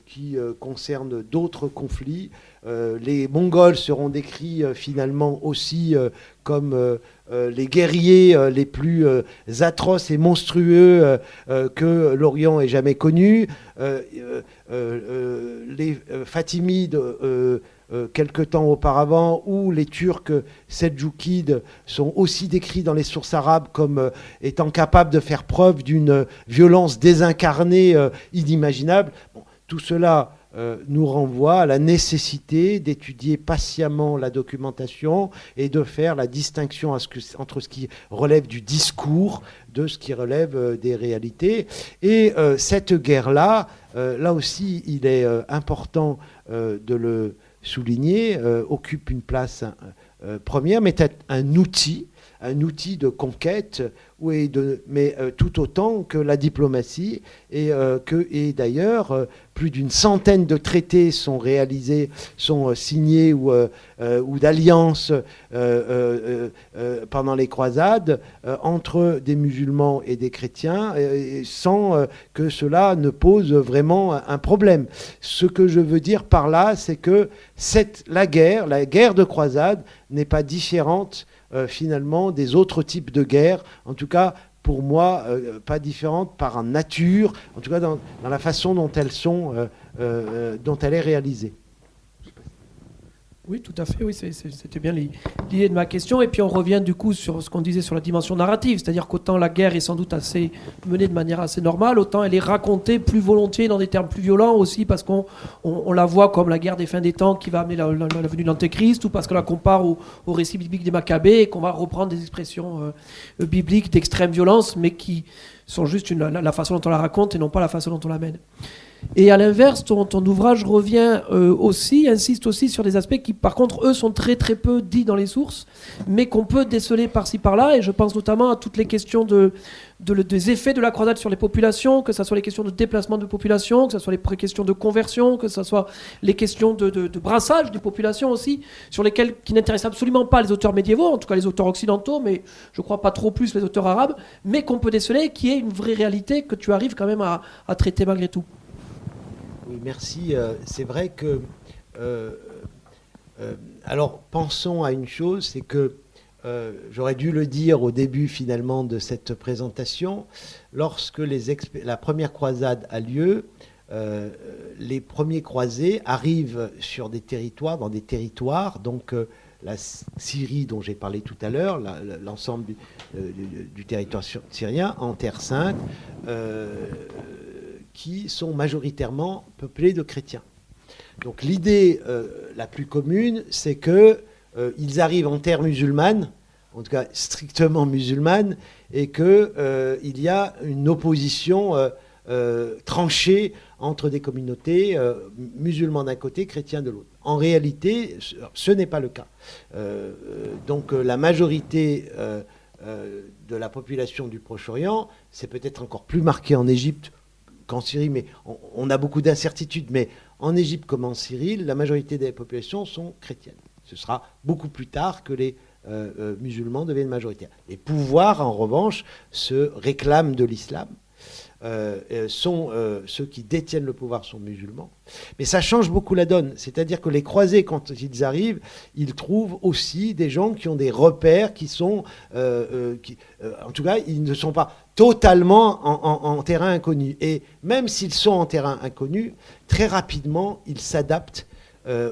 qui concernent d'autres conflits. Les Mongols seront décrits finalement aussi comme les guerriers les plus atroces et monstrueux que l'Orient ait jamais connus. Les Fatimides, quelque temps auparavant, ou les Turcs seldjoukides sont aussi décrits dans les sources arabes comme étant capables de faire preuve d'une violence désincarnée inimaginable. Bon, tout cela nous renvoie à la nécessité d'étudier patiemment la documentation et de faire la distinction entre ce qui relève du discours de ce qui relève des réalités. Et cette guerre-là, là aussi, il est important de le souligner, occupe une place première, mais est un outil de conquête, mais tout autant que la diplomatie, et d'ailleurs plus d'une centaine de traités sont réalisés, sont signés ou d'alliances pendant les croisades entre des musulmans et des chrétiens, sans que cela ne pose vraiment un problème. Ce que je veux dire par là, c'est que la guerre de croisade n'est pas différente finalement des autres types de guerres, en tout cas pour moi pas différentes par nature, en tout cas dans la façon dont elles sont, dont elle est réalisée. Oui, tout à fait. Oui, c'était bien l'idée de ma question. Et puis on revient du coup sur ce qu'on disait sur la dimension narrative, c'est-à-dire qu'autant la guerre est sans doute menée de manière assez normale, autant elle est racontée plus volontiers dans des termes plus violents aussi, parce qu'on la voit comme la guerre des fins des temps qui va amener la venue de l'Antéchrist, ou parce qu'on la compare au récit biblique des Maccabées et qu'on va reprendre des expressions bibliques d'extrême violence, mais qui sont juste la façon dont on la raconte et non pas la façon dont on la mène. Et à l'inverse, ton ouvrage revient insiste aussi sur des aspects qui, par contre, eux, sont très très peu dits dans les sources, mais qu'on peut déceler par-ci par-là. Et je pense notamment à toutes les questions des effets de la croisade sur les populations, que ce soit les questions de déplacement de population, que ce soit les questions de conversion, que ce soit les questions de brassage des populations aussi, qui n'intéressent absolument pas les auteurs médiévaux, en tout cas les auteurs occidentaux, mais je crois pas trop plus les auteurs arabes, mais qu'on peut déceler, qui est une vraie réalité que tu arrives quand même à traiter malgré tout. Oui, merci. C'est vrai que... alors, pensons à une chose, c'est que j'aurais dû le dire au début, finalement, de cette présentation. Lorsque la première croisade a lieu, les premiers croisés arrivent sur des territoires, donc la Syrie dont j'ai parlé tout à l'heure, l'ensemble du territoire syrien, en Terre Sainte, qui sont majoritairement peuplés de chrétiens. Donc l'idée la plus commune, c'est qu'ils arrivent en terre musulmane, en tout cas strictement musulmane, et qu'il y a une opposition tranchée entre des communautés musulmans d'un côté, chrétiens de l'autre. En réalité, ce n'est pas le cas. Donc la majorité de la population du Proche-Orient, c'est peut-être encore plus marqué en Égypte qu'en Syrie, mais on a beaucoup d'incertitudes. Mais en Égypte comme en Syrie, la majorité des populations sont chrétiennes. Ce sera beaucoup plus tard que les musulmans deviennent majoritaires. Les pouvoirs, en revanche, se réclament de l'islam. Ceux qui détiennent le pouvoir sont musulmans. Mais ça change beaucoup la donne. C'est-à-dire que les croisés, quand ils arrivent, ils trouvent aussi des gens qui ont des repères qui sont... en tout cas, ils ne sont pas totalement en terrain inconnu. Et même s'ils sont en terrain inconnu, très rapidement, ils s'adaptent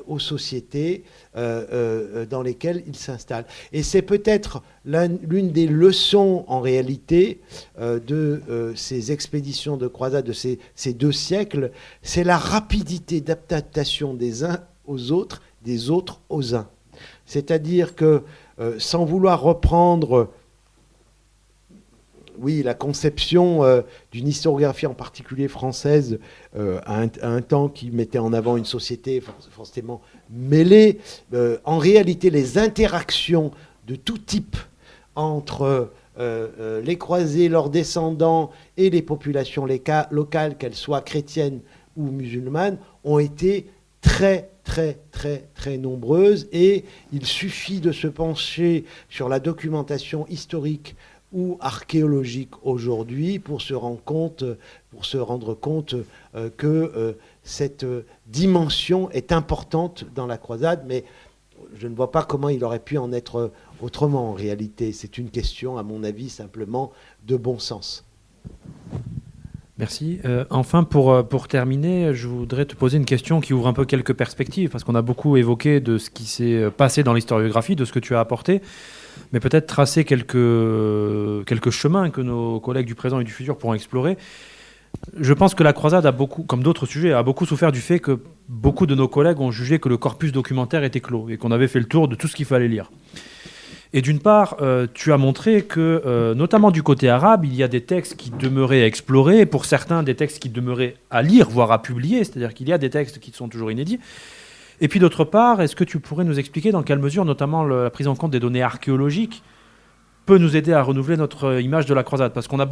aux sociétés dans lesquelles ils s'installent. Et c'est peut-être l'une des leçons, en réalité, de ces expéditions de croisade de ces 2 siècles, c'est la rapidité d'adaptation des uns aux autres, des autres aux uns. C'est-à-dire que, sans vouloir reprendre oui, la conception d'une historiographie en particulier française à un temps qui mettait en avant une société forcément mêlée. En réalité, les interactions de tout type entre les croisés, leurs descendants et les populations locales, qu'elles soient chrétiennes ou musulmanes, ont été très, très, très, très nombreuses. Et il suffit de se pencher sur la documentation historique ou archéologique aujourd'hui pour se rendre compte que cette dimension est importante dans la croisade, mais je ne vois pas comment il aurait pu en être autrement en réalité. C'est une question, à mon avis, simplement de bon sens. Merci. Enfin, pour terminer, je voudrais te poser une question qui ouvre un peu quelques perspectives, parce qu'on a beaucoup évoqué de ce qui s'est passé dans l'historiographie, de ce que tu as apporté, mais peut-être tracer quelques chemins que nos collègues du présent et du futur pourront explorer. Je pense que la croisade a beaucoup, comme d'autres sujets, a beaucoup souffert du fait que beaucoup de nos collègues ont jugé que le corpus documentaire était clos et qu'on avait fait le tour de tout ce qu'il fallait lire. Et d'une part, tu as montré que, notamment du côté arabe, il y a des textes qui demeuraient à explorer, et pour certains, des textes qui demeuraient à lire, voire à publier, c'est-à-dire qu'il y a des textes qui sont toujours inédits. Et puis d'autre part, est-ce que tu pourrais nous expliquer dans quelle mesure, notamment la prise en compte des données archéologiques, peut nous aider à renouveler notre image de la croisade? Parce qu'on a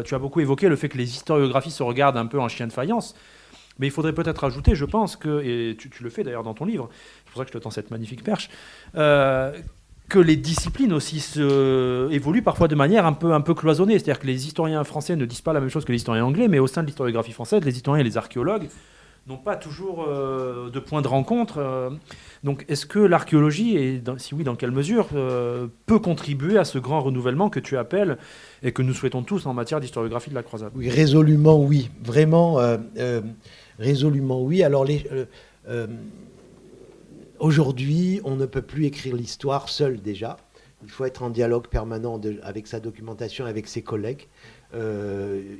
tu as beaucoup évoqué le fait que les historiographies se regardent un peu en chien de faïence, mais il faudrait peut-être ajouter, je pense, et tu le fais d'ailleurs dans ton livre, c'est pour ça que je te tends cette magnifique perche, que les disciplines aussi évoluent parfois de manière un peu cloisonnée. C'est-à-dire que les historiens français ne disent pas la même chose que les historiens anglais, mais au sein de l'historiographie française, les historiens et les archéologues n'ont pas toujours de point de rencontre. Donc est-ce que l'archéologie, et si oui, dans quelle mesure, peut contribuer à ce grand renouvellement que tu appelles et que nous souhaitons tous en matière d'historiographie de la croisade? Oui, résolument oui. Vraiment, résolument oui. Alors, aujourd'hui, on ne peut plus écrire l'histoire seul déjà. Il faut être en dialogue permanent avec sa documentation, avec ses collègues,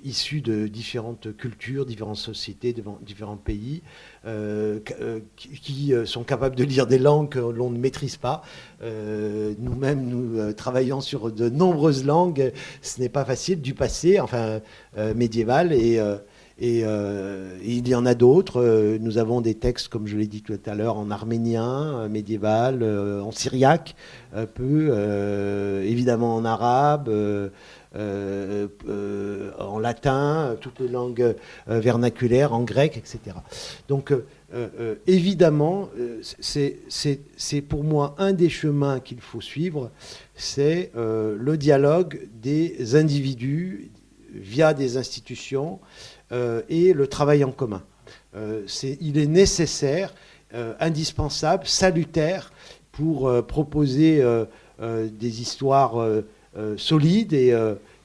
issus de différentes cultures, différentes sociétés, différents pays, qui sont capables de lire des langues que l'on ne maîtrise pas. Nous-mêmes, nous travaillons sur de nombreuses langues. Ce n'est pas facile, du passé, médiéval, et il y en a d'autres. Nous avons des textes, comme je l'ai dit tout à l'heure, en arménien, médiéval, en syriaque, évidemment en arabe, en latin, toutes les langues vernaculaires, en grec, etc. Donc, évidemment, c'est pour moi un des chemins qu'il faut suivre, c'est le dialogue des individus via des institutions, et le travail en commun. Il est nécessaire, indispensable, salutaire pour proposer des histoires solides et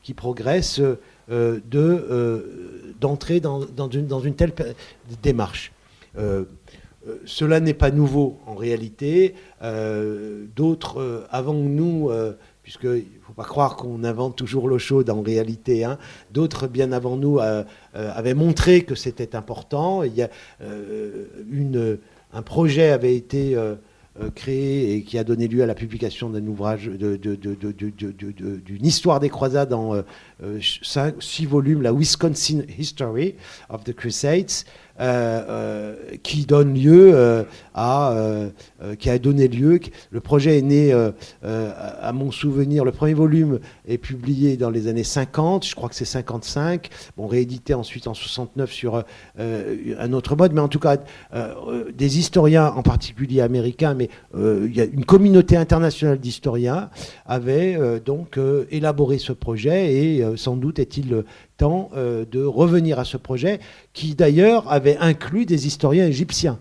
qui progressent, d'entrer dans une telle démarche. Cela n'est pas nouveau en réalité. D'autres avant nous, puisqu'il ne faut pas croire qu'on invente toujours l'eau chaude en réalité, hein. D'autres bien avant nous avaient montré que c'était important. Il y a, un projet avait été créé et qui a donné lieu à la publication d'un ouvrage d'une histoire des croisades en 6 volumes, la Wisconsin History of the Crusades, qui donne lieu qui a donné lieu. Le projet est né, à mon souvenir, le premier volume est publié dans les années 50, je crois que c'est 55, bon, réédité ensuite en 69 sur un autre mode, mais en tout cas, des historiens, en particulier américains, mais il y a une communauté internationale d'historiens, avait donc élaboré ce projet, et sans doute est-il temps de revenir à ce projet, qui d'ailleurs avait inclus des historiens égyptiens,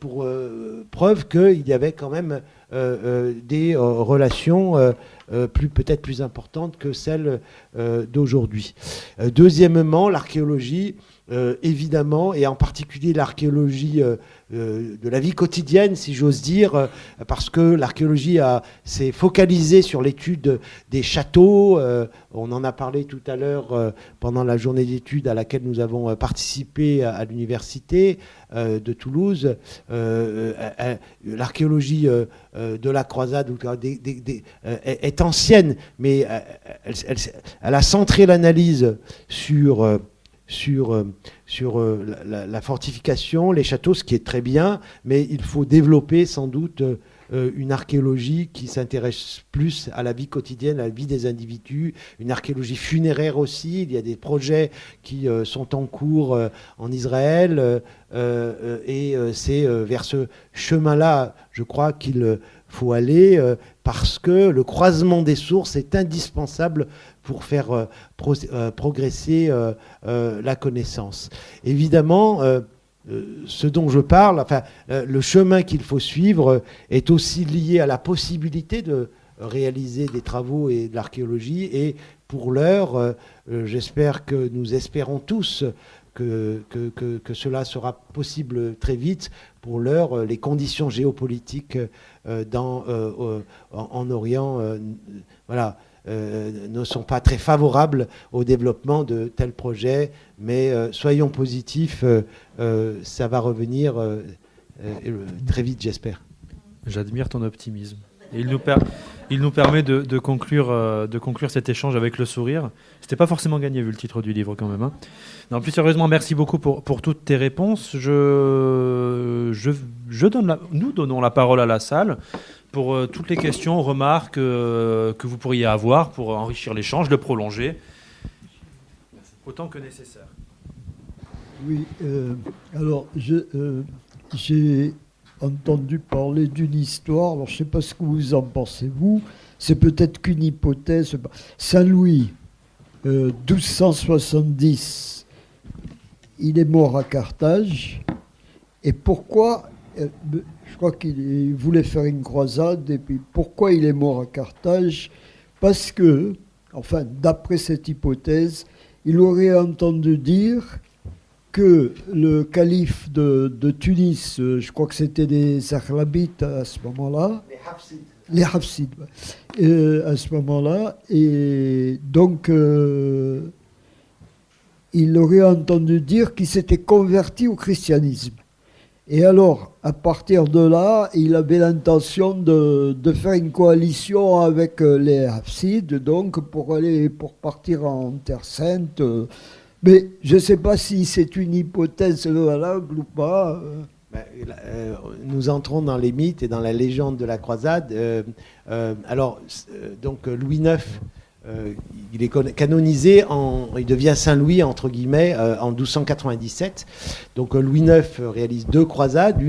pour preuve qu'il y avait quand même des relations peut-être plus importantes que celles d'aujourd'hui. Deuxièmement, l'archéologie évidemment, et en particulier l'archéologie de la vie quotidienne, si j'ose dire, parce que l'archéologie s'est focalisée sur l'étude des châteaux. On en a parlé tout à l'heure pendant la journée d'études à laquelle nous avons participé à l'université de Toulouse. L'archéologie de la croisade est ancienne, mais elle a centré l'analyse sur la fortification, les châteaux, ce qui est très bien, mais il faut développer sans doute une archéologie qui s'intéresse plus à la vie quotidienne, à la vie des individus, une archéologie funéraire aussi. Il y a des projets qui sont en cours en Israël, et c'est vers ce chemin-là, je crois qu'il faut aller, parce que le croisement des sources est indispensable pour faire progresser la connaissance. Évidemment, ce dont je parle, le chemin qu'il faut suivre est aussi lié à la possibilité de réaliser des travaux et de l'archéologie. Et pour l'heure, j'espère que nous espérons tous que cela sera possible très vite. Pour l'heure, les conditions géopolitiques en Orient ne sont pas très favorables au développement de tels projets, mais soyons positifs, ça va revenir très vite, j'espère. J'admire ton optimisme. Et il nous permet de conclure cet échange avec le sourire. C'était pas forcément gagné vu le titre du livre quand même. Hein. Non, plus sérieusement, merci beaucoup pour toutes tes réponses. Nous donnons la parole à la salle pour toutes les questions, remarques que vous pourriez avoir pour enrichir l'échange, le prolonger, autant que nécessaire. Oui, alors j'ai entendu parler d'une histoire, alors je ne sais pas ce que vous en pensez, vous, c'est peut-être qu'une hypothèse. Saint-Louis, 1270, il est mort à Carthage, et pourquoi... Je crois qu'il voulait faire une croisade, et puis pourquoi il est mort à Carthage? Parce que, enfin, d'après cette hypothèse, il aurait entendu dire que le calife de Tunis, je crois que c'était des Aghlabites à ce moment-là, les Hafsides, à ce moment-là, et donc il aurait entendu dire qu'il s'était converti au christianisme. Et alors, à partir de là, il avait l'intention de faire une coalition avec les Hafsides, donc pour partir en Terre Sainte. Mais je ne sais pas si c'est une hypothèse valable ou pas. Nous entrons dans les mythes et dans la légende de la croisade. Donc Louis IX, il est canonisé, il devient Saint-Louis, entre guillemets, en 1297. Donc Louis IX réalise deux croisades,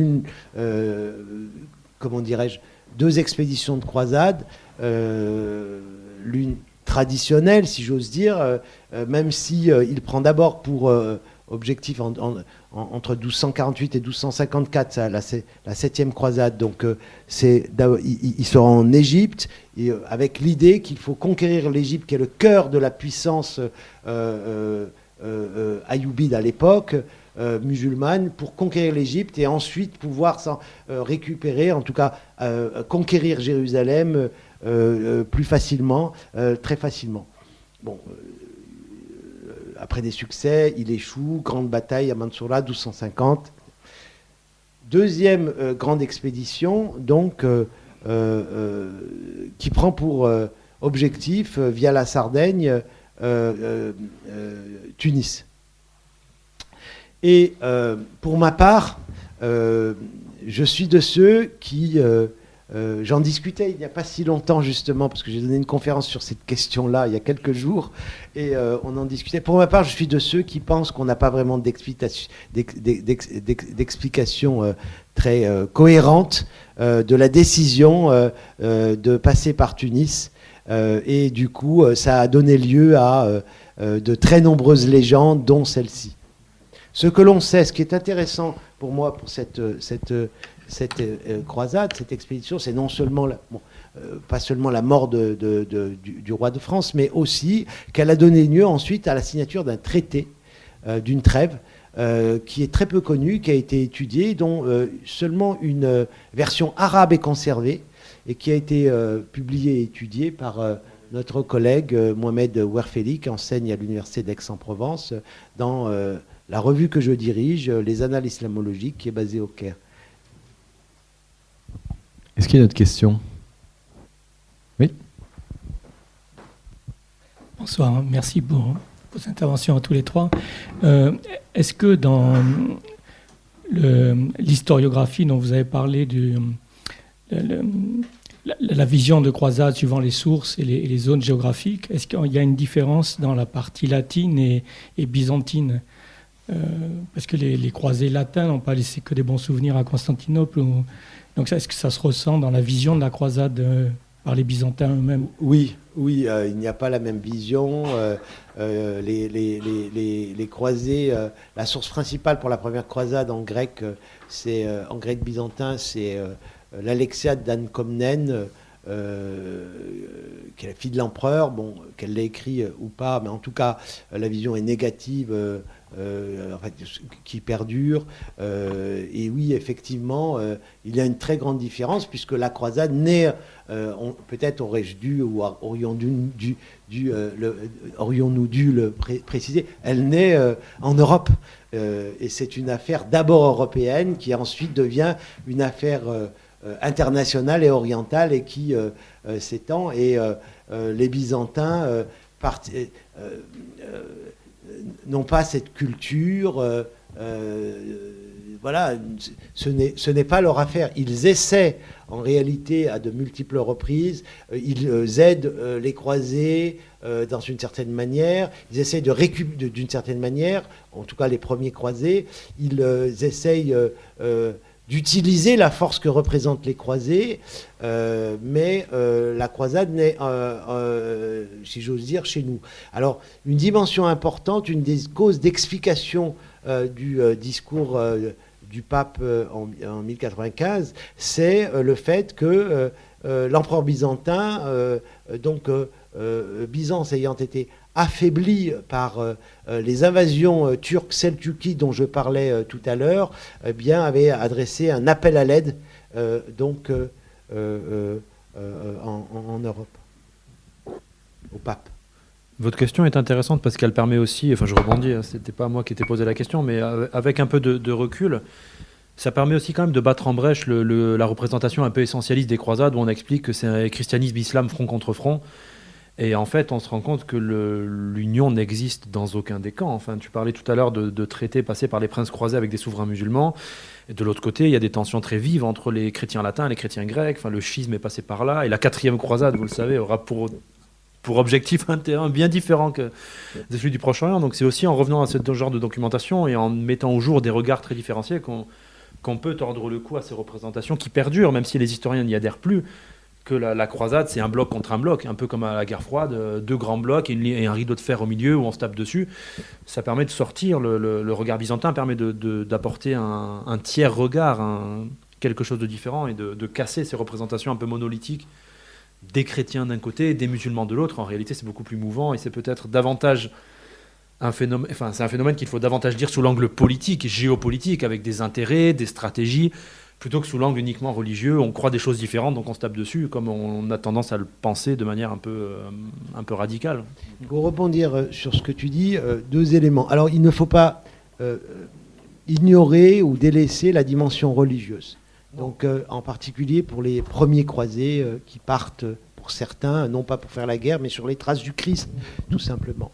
deux expéditions de croisade, l'une traditionnelle, si j'ose dire, même si il prend d'abord pour objectif entre 1248 et 1254, la 7e croisade. Donc il sera en Égypte, et avec l'idée qu'il faut conquérir l'Égypte, qui est le cœur de la puissance ayoubide à l'époque, musulmane, pour conquérir l'Égypte et ensuite pouvoir récupérer, en tout cas conquérir Jérusalem plus facilement, très facilement. Bon, après des succès, il échoue, grande bataille à Mansoura, 1250. Deuxième grande expédition, donc, qui prend pour objectif, via la Sardaigne, Tunis. Et pour ma part, je suis de ceux qui... j'en discutais il n'y a pas si longtemps, justement, parce que j'ai donné une conférence sur cette question-là il y a quelques jours, et on en discutait. Pour ma part, je suis de ceux qui pensent qu'on n'a pas vraiment d'explication très cohérente de la décision de passer par Tunis. Et du coup, ça a donné lieu à de très nombreuses légendes, dont celle-ci. Ce que l'on sait, ce qui est intéressant pour moi, pour cette croisade, cette expédition, c'est non seulement pas seulement la mort du roi de France, mais aussi qu'elle a donné lieu ensuite à la signature d'un traité, d'une trêve, qui est très peu connu, qui a été étudié, dont seulement une version arabe est conservée et qui a été publiée et étudiée par notre collègue Mohamed Ouerfeli, qui enseigne à l'université d'Aix-en-Provence, dans la revue que je dirige, Les Annales islamologiques, qui est basée au Caire. Est-ce qu'il y a d'autres questions? Oui. Bonsoir, merci pour vos interventions à tous les trois. Est-ce que dans l'historiographie dont vous avez parlé, la vision de croisade suivant les sources et les zones géographiques, est-ce qu'il y a une différence dans la partie latine et byzantine? Parce que les croisés latins n'ont pas laissé que des bons souvenirs à Constantinople. Donc est-ce que ça se ressent dans la vision de la croisade par les Byzantins eux-mêmes? Oui, il n'y a pas la même vision. Les croisés, la source principale pour la première croisade en grec, en grec byzantin, c'est l'Alexiade d'Anne Comnène, qui est la fille de l'empereur, bon, qu'elle l'ait écrit ou pas, mais en tout cas, la vision est négative, en fait, qui perdure. Et oui, effectivement, il y a une très grande différence, puisque la croisade naît, peut-être aurais-je dû, ou aurions-nous dû le préciser, elle naît en Europe. Et c'est une affaire d'abord européenne, qui ensuite devient une affaire internationale et orientale, et qui s'étend. Et les Byzantins n'ont pas cette culture. Voilà, ce n'est pas leur affaire. Ils essaient, en réalité, à de multiples reprises, ils aident les croisés dans une certaine manière, ils essayent de récupérer d'une certaine manière, en tout cas les premiers croisés, ils essayent d'utiliser la force que représentent les croisés, mais la croisade naît, si j'ose dire, chez nous. Alors, une dimension importante, une des causes d'explication du discours du pape en 1095, c'est le fait que l'empereur byzantin, Byzance ayant été affaibli par les invasions turques seltoukides dont je parlais tout à l'heure, bien avait adressé un appel à l'aide en Europe, au pape. Votre question est intéressante parce qu'elle permet aussi, enfin je rebondis, c'était pas moi qui t'ai posé la question, mais avec un peu de recul, ça permet aussi quand même de battre en brèche la représentation un peu essentialiste des croisades, où on explique que c'est un christianisme, islam, front contre front. Et en fait, on se rend compte que l'union n'existe dans aucun des camps. Enfin, tu parlais tout à l'heure de traités passés par les princes croisés avec des souverains musulmans. Et de l'autre côté, il y a des tensions très vives entre les chrétiens latins et les chrétiens grecs. Enfin, le schisme est passé par là. Et la 4e croisade, vous le savez, aura pour objectif un terrain bien différent que celui du Proche-Orient. Donc c'est aussi en revenant à ce genre de documentation et en mettant au jour des regards très différenciés qu'on peut tordre le cou à ces représentations qui perdurent, même si les historiens n'y adhèrent plus, que la croisade, c'est un bloc contre un bloc, un peu comme à la guerre froide, 2 grands blocs et un rideau de fer au milieu où on se tape dessus. Ça permet de sortir, le regard byzantin permet d'apporter un tiers regard, quelque chose de différent, et de casser ces représentations un peu monolithiques des chrétiens d'un côté et des musulmans de l'autre. En réalité, c'est beaucoup plus mouvant et c'est peut-être davantage un phénomène, enfin, c'est un phénomène qu'il faut davantage dire sous l'angle politique et géopolitique, avec des intérêts, des stratégies, plutôt que sous l'angle uniquement religieux. On croit des choses différentes, donc on se tape dessus, comme on a tendance à le penser de manière un peu radicale. Pour rebondir sur ce que tu dis, 2 éléments. Alors, il ne faut pas ignorer ou délaisser la dimension religieuse. Donc, en particulier pour les premiers croisés qui partent, pour certains, non pas pour faire la guerre, mais sur les traces du Christ, tout simplement.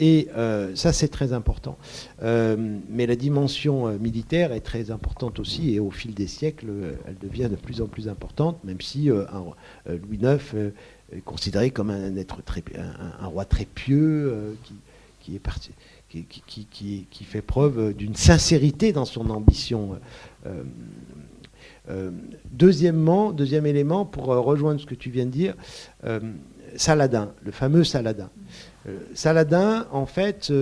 Et ça, c'est très important. Mais la dimension militaire est très importante aussi, et au fil des siècles, elle devient de plus en plus importante, même si Louis IX est considéré comme un roi très pieux, qui fait preuve d'une sincérité dans son ambition. Deuxième élément, pour rejoindre ce que tu viens de dire, Saladin, le fameux Saladin. Saladin, en fait,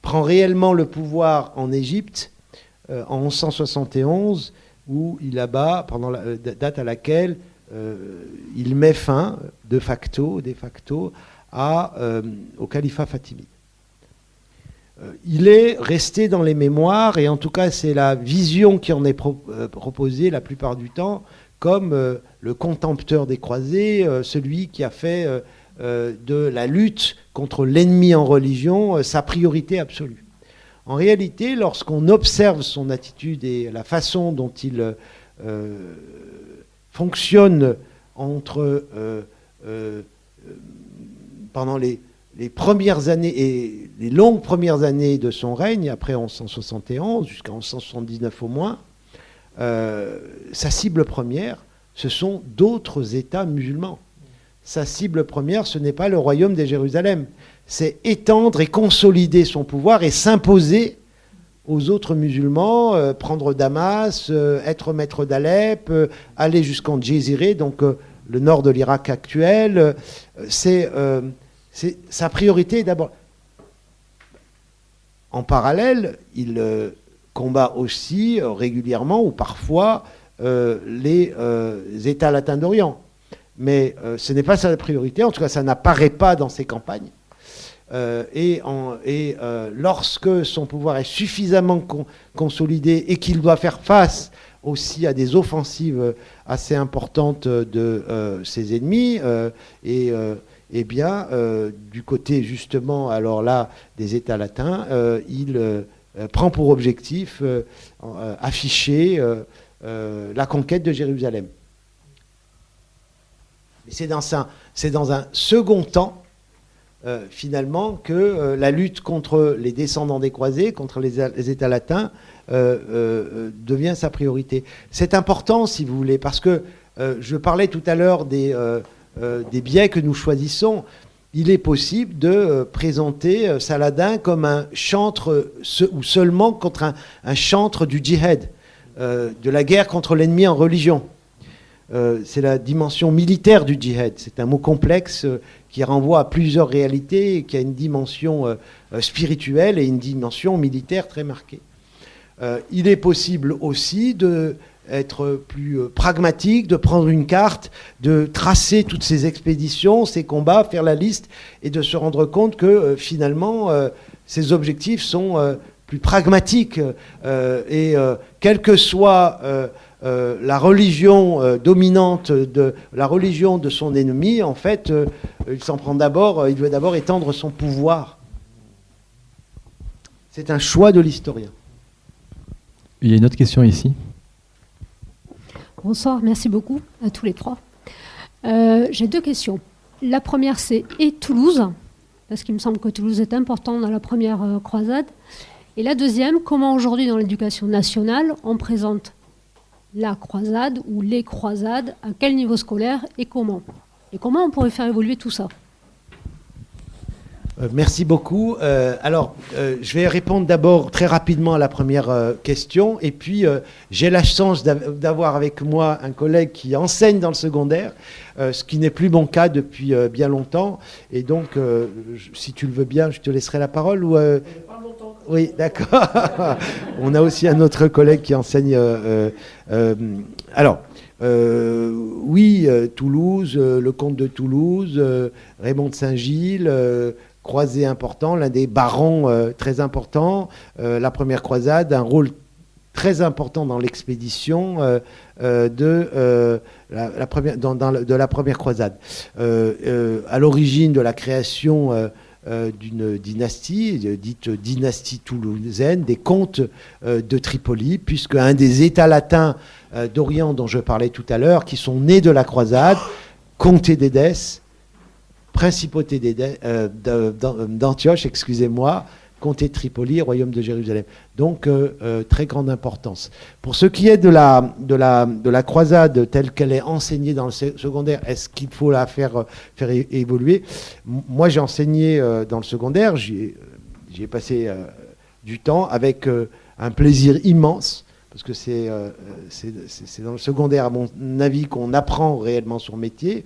prend réellement le pouvoir en Égypte en 1171, où il abat, pendant la date à laquelle il met fin, de facto, au califat fatimide. il est resté dans les mémoires, et en tout cas c'est la vision qui en est proposée la plupart du temps, comme le contempteur des croisés, celui qui a fait de la lutte contre l'ennemi en religion sa priorité absolue. En réalité, lorsqu'on observe son attitude et la façon dont il fonctionne pendant les premières années et les longues premières années de son règne, après 1171 jusqu'à 1179 au moins, sa cible première, ce sont d'autres États musulmans. Sa cible première, ce n'est pas le royaume de Jérusalem, c'est étendre et consolider son pouvoir et s'imposer aux autres musulmans, prendre Damas, être maître d'Alep, aller jusqu'en Djéziré, donc le nord de l'Irak actuel. C'est sa priorité d'abord. En parallèle, il combat aussi régulièrement ou parfois les États latins d'Orient. Mais ce n'est pas sa priorité, en tout cas ça n'apparaît pas dans ses campagnes. Lorsque son pouvoir est suffisamment consolidé et qu'il doit faire face aussi à des offensives assez importantes de ses ennemis, du côté justement alors là des États latins, il prend pour objectif afficher la conquête de Jérusalem. C'est dans un second temps, finalement, que la lutte contre les descendants des croisés, contre les États latins, devient sa priorité. C'est important, si vous voulez, parce que je parlais tout à l'heure des biais que nous choisissons. Il est possible de présenter Saladin comme un chantre, ou seulement contre un chantre du djihad, de la guerre contre l'ennemi en religion. C'est la dimension militaire du djihad. C'est un mot complexe qui renvoie à plusieurs réalités, et qui a une dimension spirituelle et une dimension militaire très marquée. Il est possible aussi d'être plus pragmatique, de prendre une carte, de tracer toutes ces expéditions, ces combats, faire la liste, et de se rendre compte que finalement, ces objectifs sont plus pragmatiques. Quelle que soit la religion dominante, la religion de son ennemi, en fait, il veut d'abord étendre son pouvoir. C'est un choix de l'historien. Il y a une autre question ici. Bonsoir, merci beaucoup à tous les trois. J'ai deux questions. La première, c'est et Toulouse, parce qu'il me semble que Toulouse est important dans la première croisade. Et la deuxième, comment aujourd'hui dans l'éducation nationale, on présente la croisade ou les croisades, à quel niveau scolaire et comment on pourrait faire évoluer tout ça? Merci beaucoup. Je vais répondre d'abord très rapidement à la première question. Et puis, j'ai la chance d'avoir avec moi un collègue qui enseigne dans le secondaire, ce qui n'est plus mon cas depuis bien longtemps. Et donc, si tu le veux bien, je te laisserai la parole. Ou, oui, d'accord. On a aussi un autre collègue qui enseigne. Toulouse, le comte de Toulouse, Raymond de Saint-Gilles, croisé important, l'un des barons très importants, la première croisade, un rôle très important dans l'expédition de la première croisade. À l'origine de la création d'une dynastie, dite dynastie toulousaine, des comtes de Tripoli, puisque un des États latins d'Orient dont je parlais tout à l'heure, qui sont nés de la croisade, comté d'Édesse, principauté d'Antioche, comté de Tripoli, royaume de Jérusalem. Donc, très grande importance. Pour ce qui est de la croisade telle qu'elle est enseignée dans le secondaire, est-ce qu'il faut la faire évoluer? Moi, j'ai enseigné dans le secondaire, j'y ai passé du temps avec un plaisir immense, parce que c'est dans le secondaire, à mon avis, qu'on apprend réellement son métier.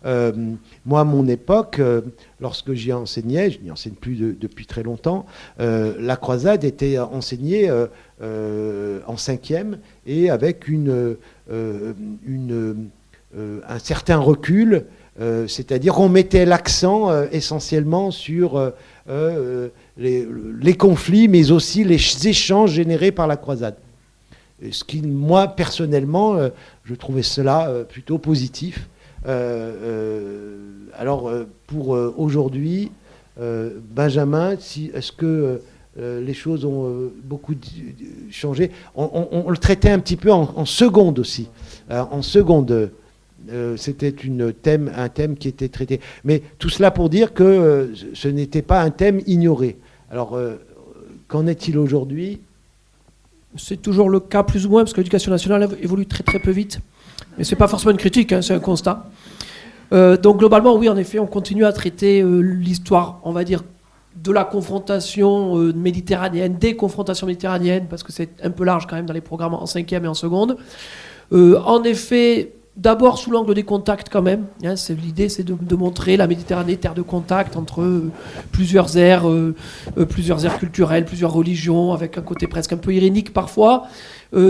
Moi, à mon époque, lorsque j'y enseignais, je n'y enseigne plus depuis très longtemps, la croisade était enseignée en 5e et avec un certain recul c'est-à-dire qu'on mettait l'accent essentiellement sur les conflits, mais aussi les échanges générés par la croisade. Ce qui, moi, personnellement, je trouvais cela plutôt positif. Alors, pour aujourd'hui, Benjamin, est-ce que les choses ont beaucoup changé? On le traitait un petit peu en seconde aussi. En seconde, c'était un thème qui était traité. Mais tout cela pour dire que ce n'était pas un thème ignoré. Alors, qu'en est-il aujourd'hui? C'est toujours le cas plus ou moins, parce que l'éducation nationale évolue très très peu vite. Mais ce n'est pas forcément une critique, hein, c'est un constat. Donc globalement, oui, en effet, on continue à traiter l'histoire, on va dire, de la confrontation méditerranéenne, des confrontations méditerranéennes, parce que c'est un peu large quand même dans les programmes en 5e et en seconde. En effet, d'abord sous l'angle des contacts quand même. Hein, l'idée, c'est de montrer la Méditerranée terre de contact entre plusieurs aires culturelles, plusieurs religions, avec un côté presque un peu irénique parfois.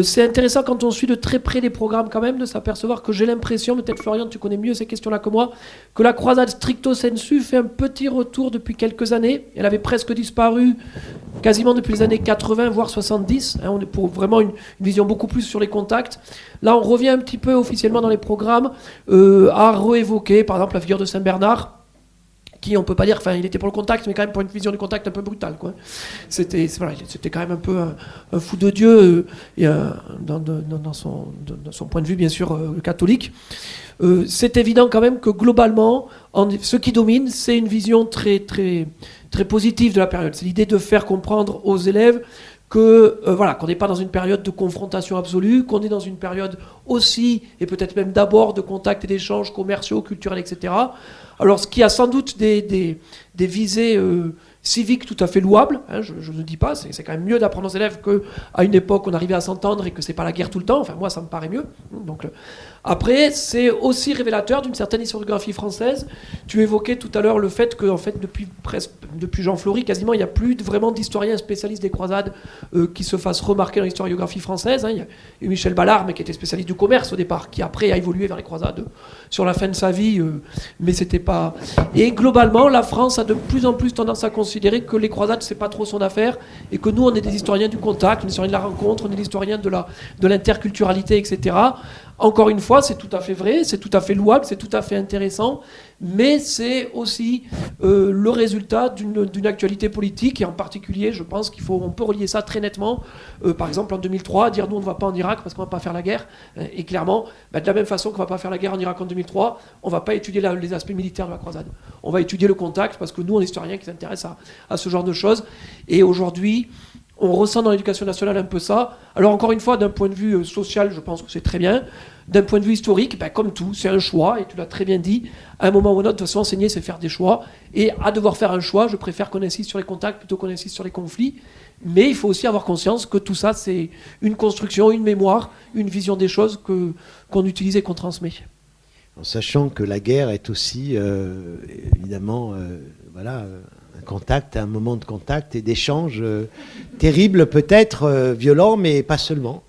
C'est intéressant quand on suit de très près les programmes quand même de s'apercevoir que j'ai l'impression, peut-être Florian, tu connais mieux ces questions-là que moi, que la croisade stricto sensu fait un petit retour depuis quelques années. Elle avait presque disparu quasiment depuis les années 80, voire 70. Hein, on est pour vraiment une vision beaucoup plus sur les contacts. Là, on revient un petit peu officiellement dans les programmes à réévoquer, par exemple, la figure de Saint-Bernard, qui, on peut pas dire, enfin, il était pour le contact, mais quand même pour une vision du contact un peu brutale, quoi. C'était quand même un peu un fou de Dieu, et dans son point de vue, bien sûr, catholique. C'est évident quand même que globalement, ce qui domine, c'est une vision très, très, très positive de la période. C'est l'idée de faire comprendre aux élèves qu'on n'est pas dans une période de confrontation absolue, qu'on est dans une période aussi, et peut-être même d'abord, de contacts et d'échanges commerciaux, culturels, etc. Alors, ce qui a sans doute des visées civiques tout à fait louables, hein, je ne dis pas, c'est quand même mieux d'apprendre aux élèves qu'à une époque on arrivait à s'entendre et que c'est pas la guerre tout le temps, enfin moi ça me paraît mieux. Donc, après, c'est aussi révélateur d'une certaine historiographie française. Tu évoquais tout à l'heure le fait que, en fait, depuis Jean Flory, quasiment, il n'y a plus vraiment d'historiens spécialistes des croisades qui se fassent remarquer dans l'historiographie française. Hein. Il y a eu Michel Ballard, mais qui était spécialiste du commerce au départ, qui après a évolué vers les croisades sur la fin de sa vie, mais c'était pas... Et globalement, la France a de plus en plus tendance à considérer que les croisades, c'est pas trop son affaire, et que nous, on est des historiens du contact, on est des historiens de la rencontre, on est des historiens de l'interculturalité, etc. Encore une fois, c'est tout à fait vrai, c'est tout à fait louable, c'est tout à fait intéressant, mais c'est aussi le résultat d'une actualité politique, et en particulier, je pense qu'on peut relier ça très nettement, par exemple en 2003, dire nous on ne va pas en Irak parce qu'on ne va pas faire la guerre, et clairement, de la même façon qu'on ne va pas faire la guerre en Irak en 2003, on ne va pas étudier les aspects militaires de la croisade. On va étudier le contact, parce que nous, on est historiens qui s'intéressent à ce genre de choses, et aujourd'hui, on ressent dans l'éducation nationale un peu ça. Alors encore une fois, d'un point de vue social, je pense que c'est très bien. D'un point de vue historique, comme tout, c'est un choix, et tu l'as très bien dit, à un moment ou à un autre, de toute façon, enseigner, c'est faire des choix. Et à devoir faire un choix, je préfère qu'on insiste sur les contacts plutôt qu'on insiste sur les conflits. Mais il faut aussi avoir conscience que tout ça, c'est une construction, une mémoire, une vision des choses qu'on utilise et qu'on transmet. En sachant que la guerre est aussi, évidemment, un contact, un moment de contact et d'échange terrible, peut-être violent, mais pas seulement.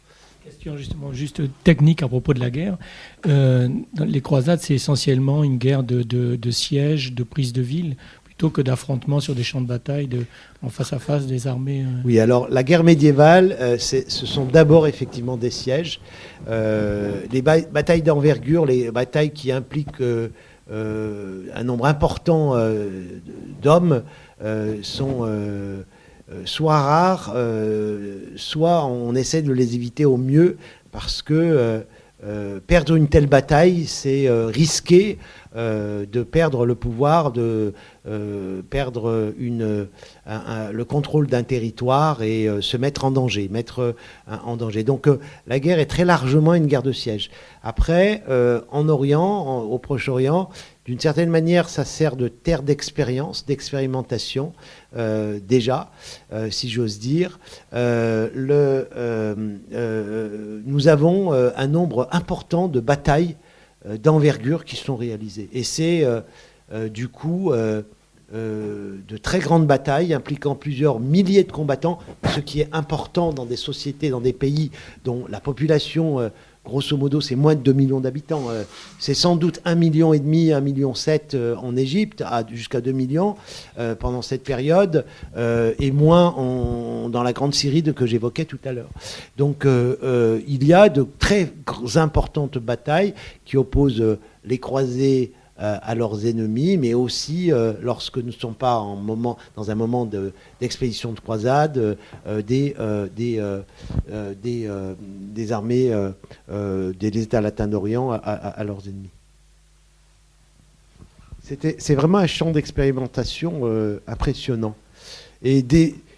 Question justement juste technique à propos de la guerre. Dans les croisades, c'est essentiellement une guerre de siège, de prise de ville, plutôt que d'affrontements sur des champs de bataille en face à face des armées. Oui, alors la guerre médiévale, ce sont d'abord effectivement des sièges. Les batailles d'envergure, les batailles qui impliquent un nombre important d'hommes sont soit rares, soit on essaie de les éviter au mieux, parce que perdre une telle bataille, c'est risquer de perdre le pouvoir, de perdre le contrôle d'un territoire et se mettre en danger, Donc la guerre est très largement une guerre de siège. Après, en Orient, au Proche-Orient, d'une certaine manière, ça sert de terre d'expérience, d'expérimentation, déjà, si j'ose dire. Nous avons un nombre important de batailles d'envergure qui sont réalisées. Et c'est, du coup, de très grandes batailles impliquant plusieurs milliers de combattants, ce qui est important dans des sociétés, dans des pays dont la population, grosso modo, c'est moins de 2 millions d'habitants. C'est sans doute 1,5 million, 1,7 million en Égypte, jusqu'à 2 millions pendant cette période, et moins dans la Grande Syrie que j'évoquais tout à l'heure. Donc il y a de très importantes batailles qui opposent les croisés à leurs ennemis, mais aussi lorsque nous ne sommes pas dans un moment d'expédition de croisade, des armées des États latins d'Orient à leurs ennemis. C'est vraiment un champ d'expérimentation impressionnant et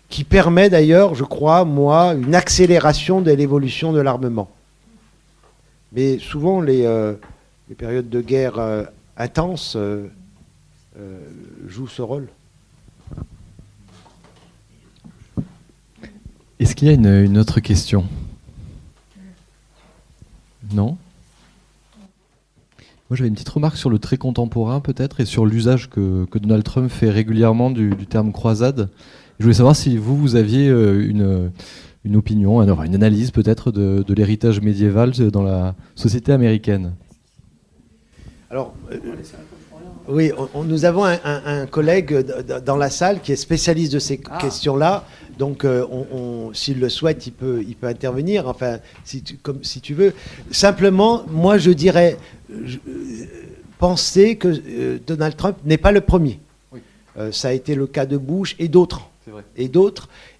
qui permet d'ailleurs, je crois, moi, une accélération de l'évolution de l'armement. Mais souvent, les périodes de guerre intense joue ce rôle. Est-ce qu'il y a une autre question? Non? Moi j'avais une petite remarque sur le trait contemporain peut-être et sur l'usage que Donald Trump fait régulièrement du terme croisade. Je voulais savoir si vous aviez une opinion, une analyse peut-être de l'héritage médiéval dans la société américaine. Alors, oui, nous avons un collègue dans la salle qui est spécialiste de ces questions-là. Donc, s'il le souhaite, il peut intervenir. Enfin, si tu veux. Simplement, moi, je dirais, penser que Donald Trump n'est pas le premier. Oui. Ça a été le cas de Bush et d'autres. C'est vrai.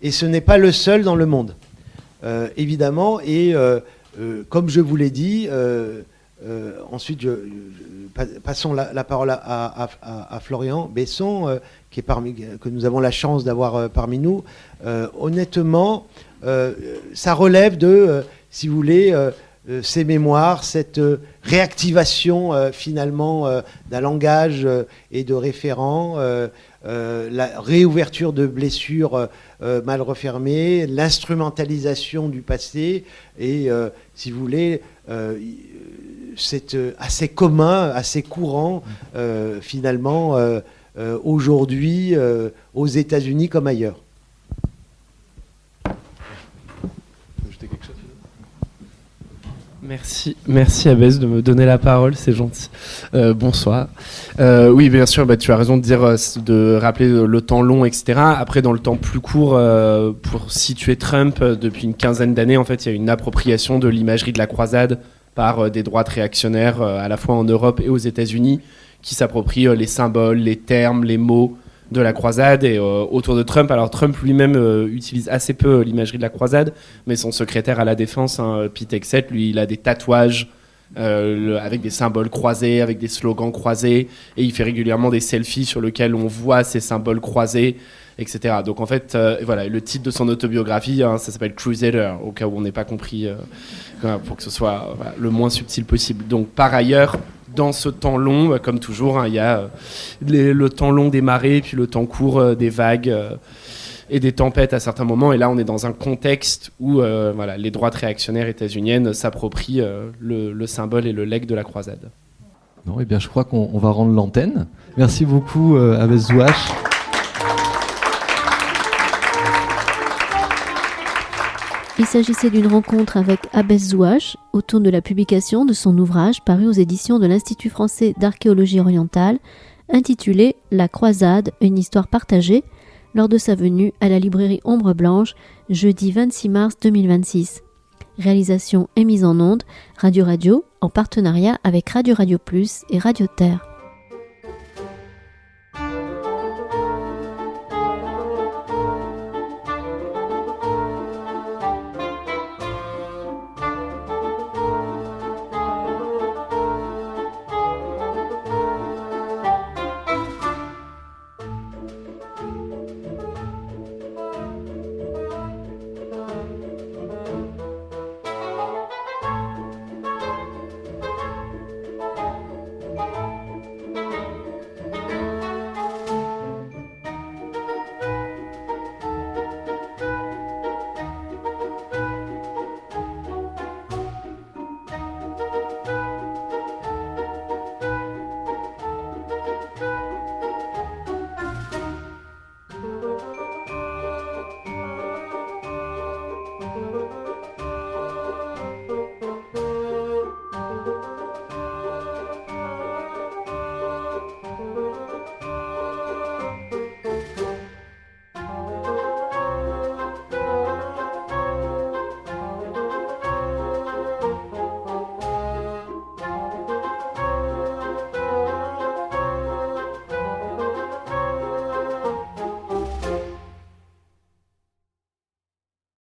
Et ce n'est pas le seul dans le monde, évidemment. Et comme je vous l'ai dit. Ensuite, passons la parole à Florian Besson, que nous avons la chance d'avoir parmi nous. Honnêtement, ça relève de, si vous voulez, ces mémoires, cette réactivation finalement d'un langage et de référents, la réouverture de blessures mal refermées, l'instrumentalisation du passé et, si vous voulez, c'est assez commun, assez courant, finalement, aujourd'hui, aux États-Unis comme ailleurs. Merci Abbès de me donner la parole, c'est gentil. Bonsoir. Oui, bien sûr, tu as raison de rappeler le temps long, etc. Après, dans le temps plus court, pour situer Trump, depuis une quinzaine d'années, en fait, il y a une appropriation de l'imagerie de la croisade par des droites réactionnaires, à la fois en Europe et aux États-Unis, qui s'approprient les symboles, les termes, les mots de la croisade et autour de Trump. Alors Trump lui-même utilise assez peu l'imagerie de la croisade, mais son secrétaire à la défense, Pete Hegseth, lui, il a des tatouages avec des symboles croisés, avec des slogans croisés, et il fait régulièrement des selfies sur lesquels on voit ces symboles croisés, etc. Donc en fait, voilà, le titre de son autobiographie, ça s'appelle Crusader, au cas où on n'ait pas compris, pour que ce soit le moins subtil possible. Donc par ailleurs, dans ce temps long, comme toujours, il y a le temps long des marées, puis le temps court des vagues et des tempêtes à certains moments. Et là, on est dans un contexte où les droites réactionnaires états-uniennes s'approprient le symbole et le legs de la croisade. Non, eh bien, je crois qu'on va rendre l'antenne. Merci beaucoup, Abbès Zouache. Il s'agissait d'une rencontre avec Abbès Zouache autour de la publication de son ouvrage paru aux éditions de l'Institut français d'archéologie orientale, intitulé « La croisade, une histoire partagée », lors de sa venue à la librairie Ombre Blanche, jeudi 26 mars 2026. Réalisation et mise en onde, Radio en partenariat avec Radio Plus et Radio Terre.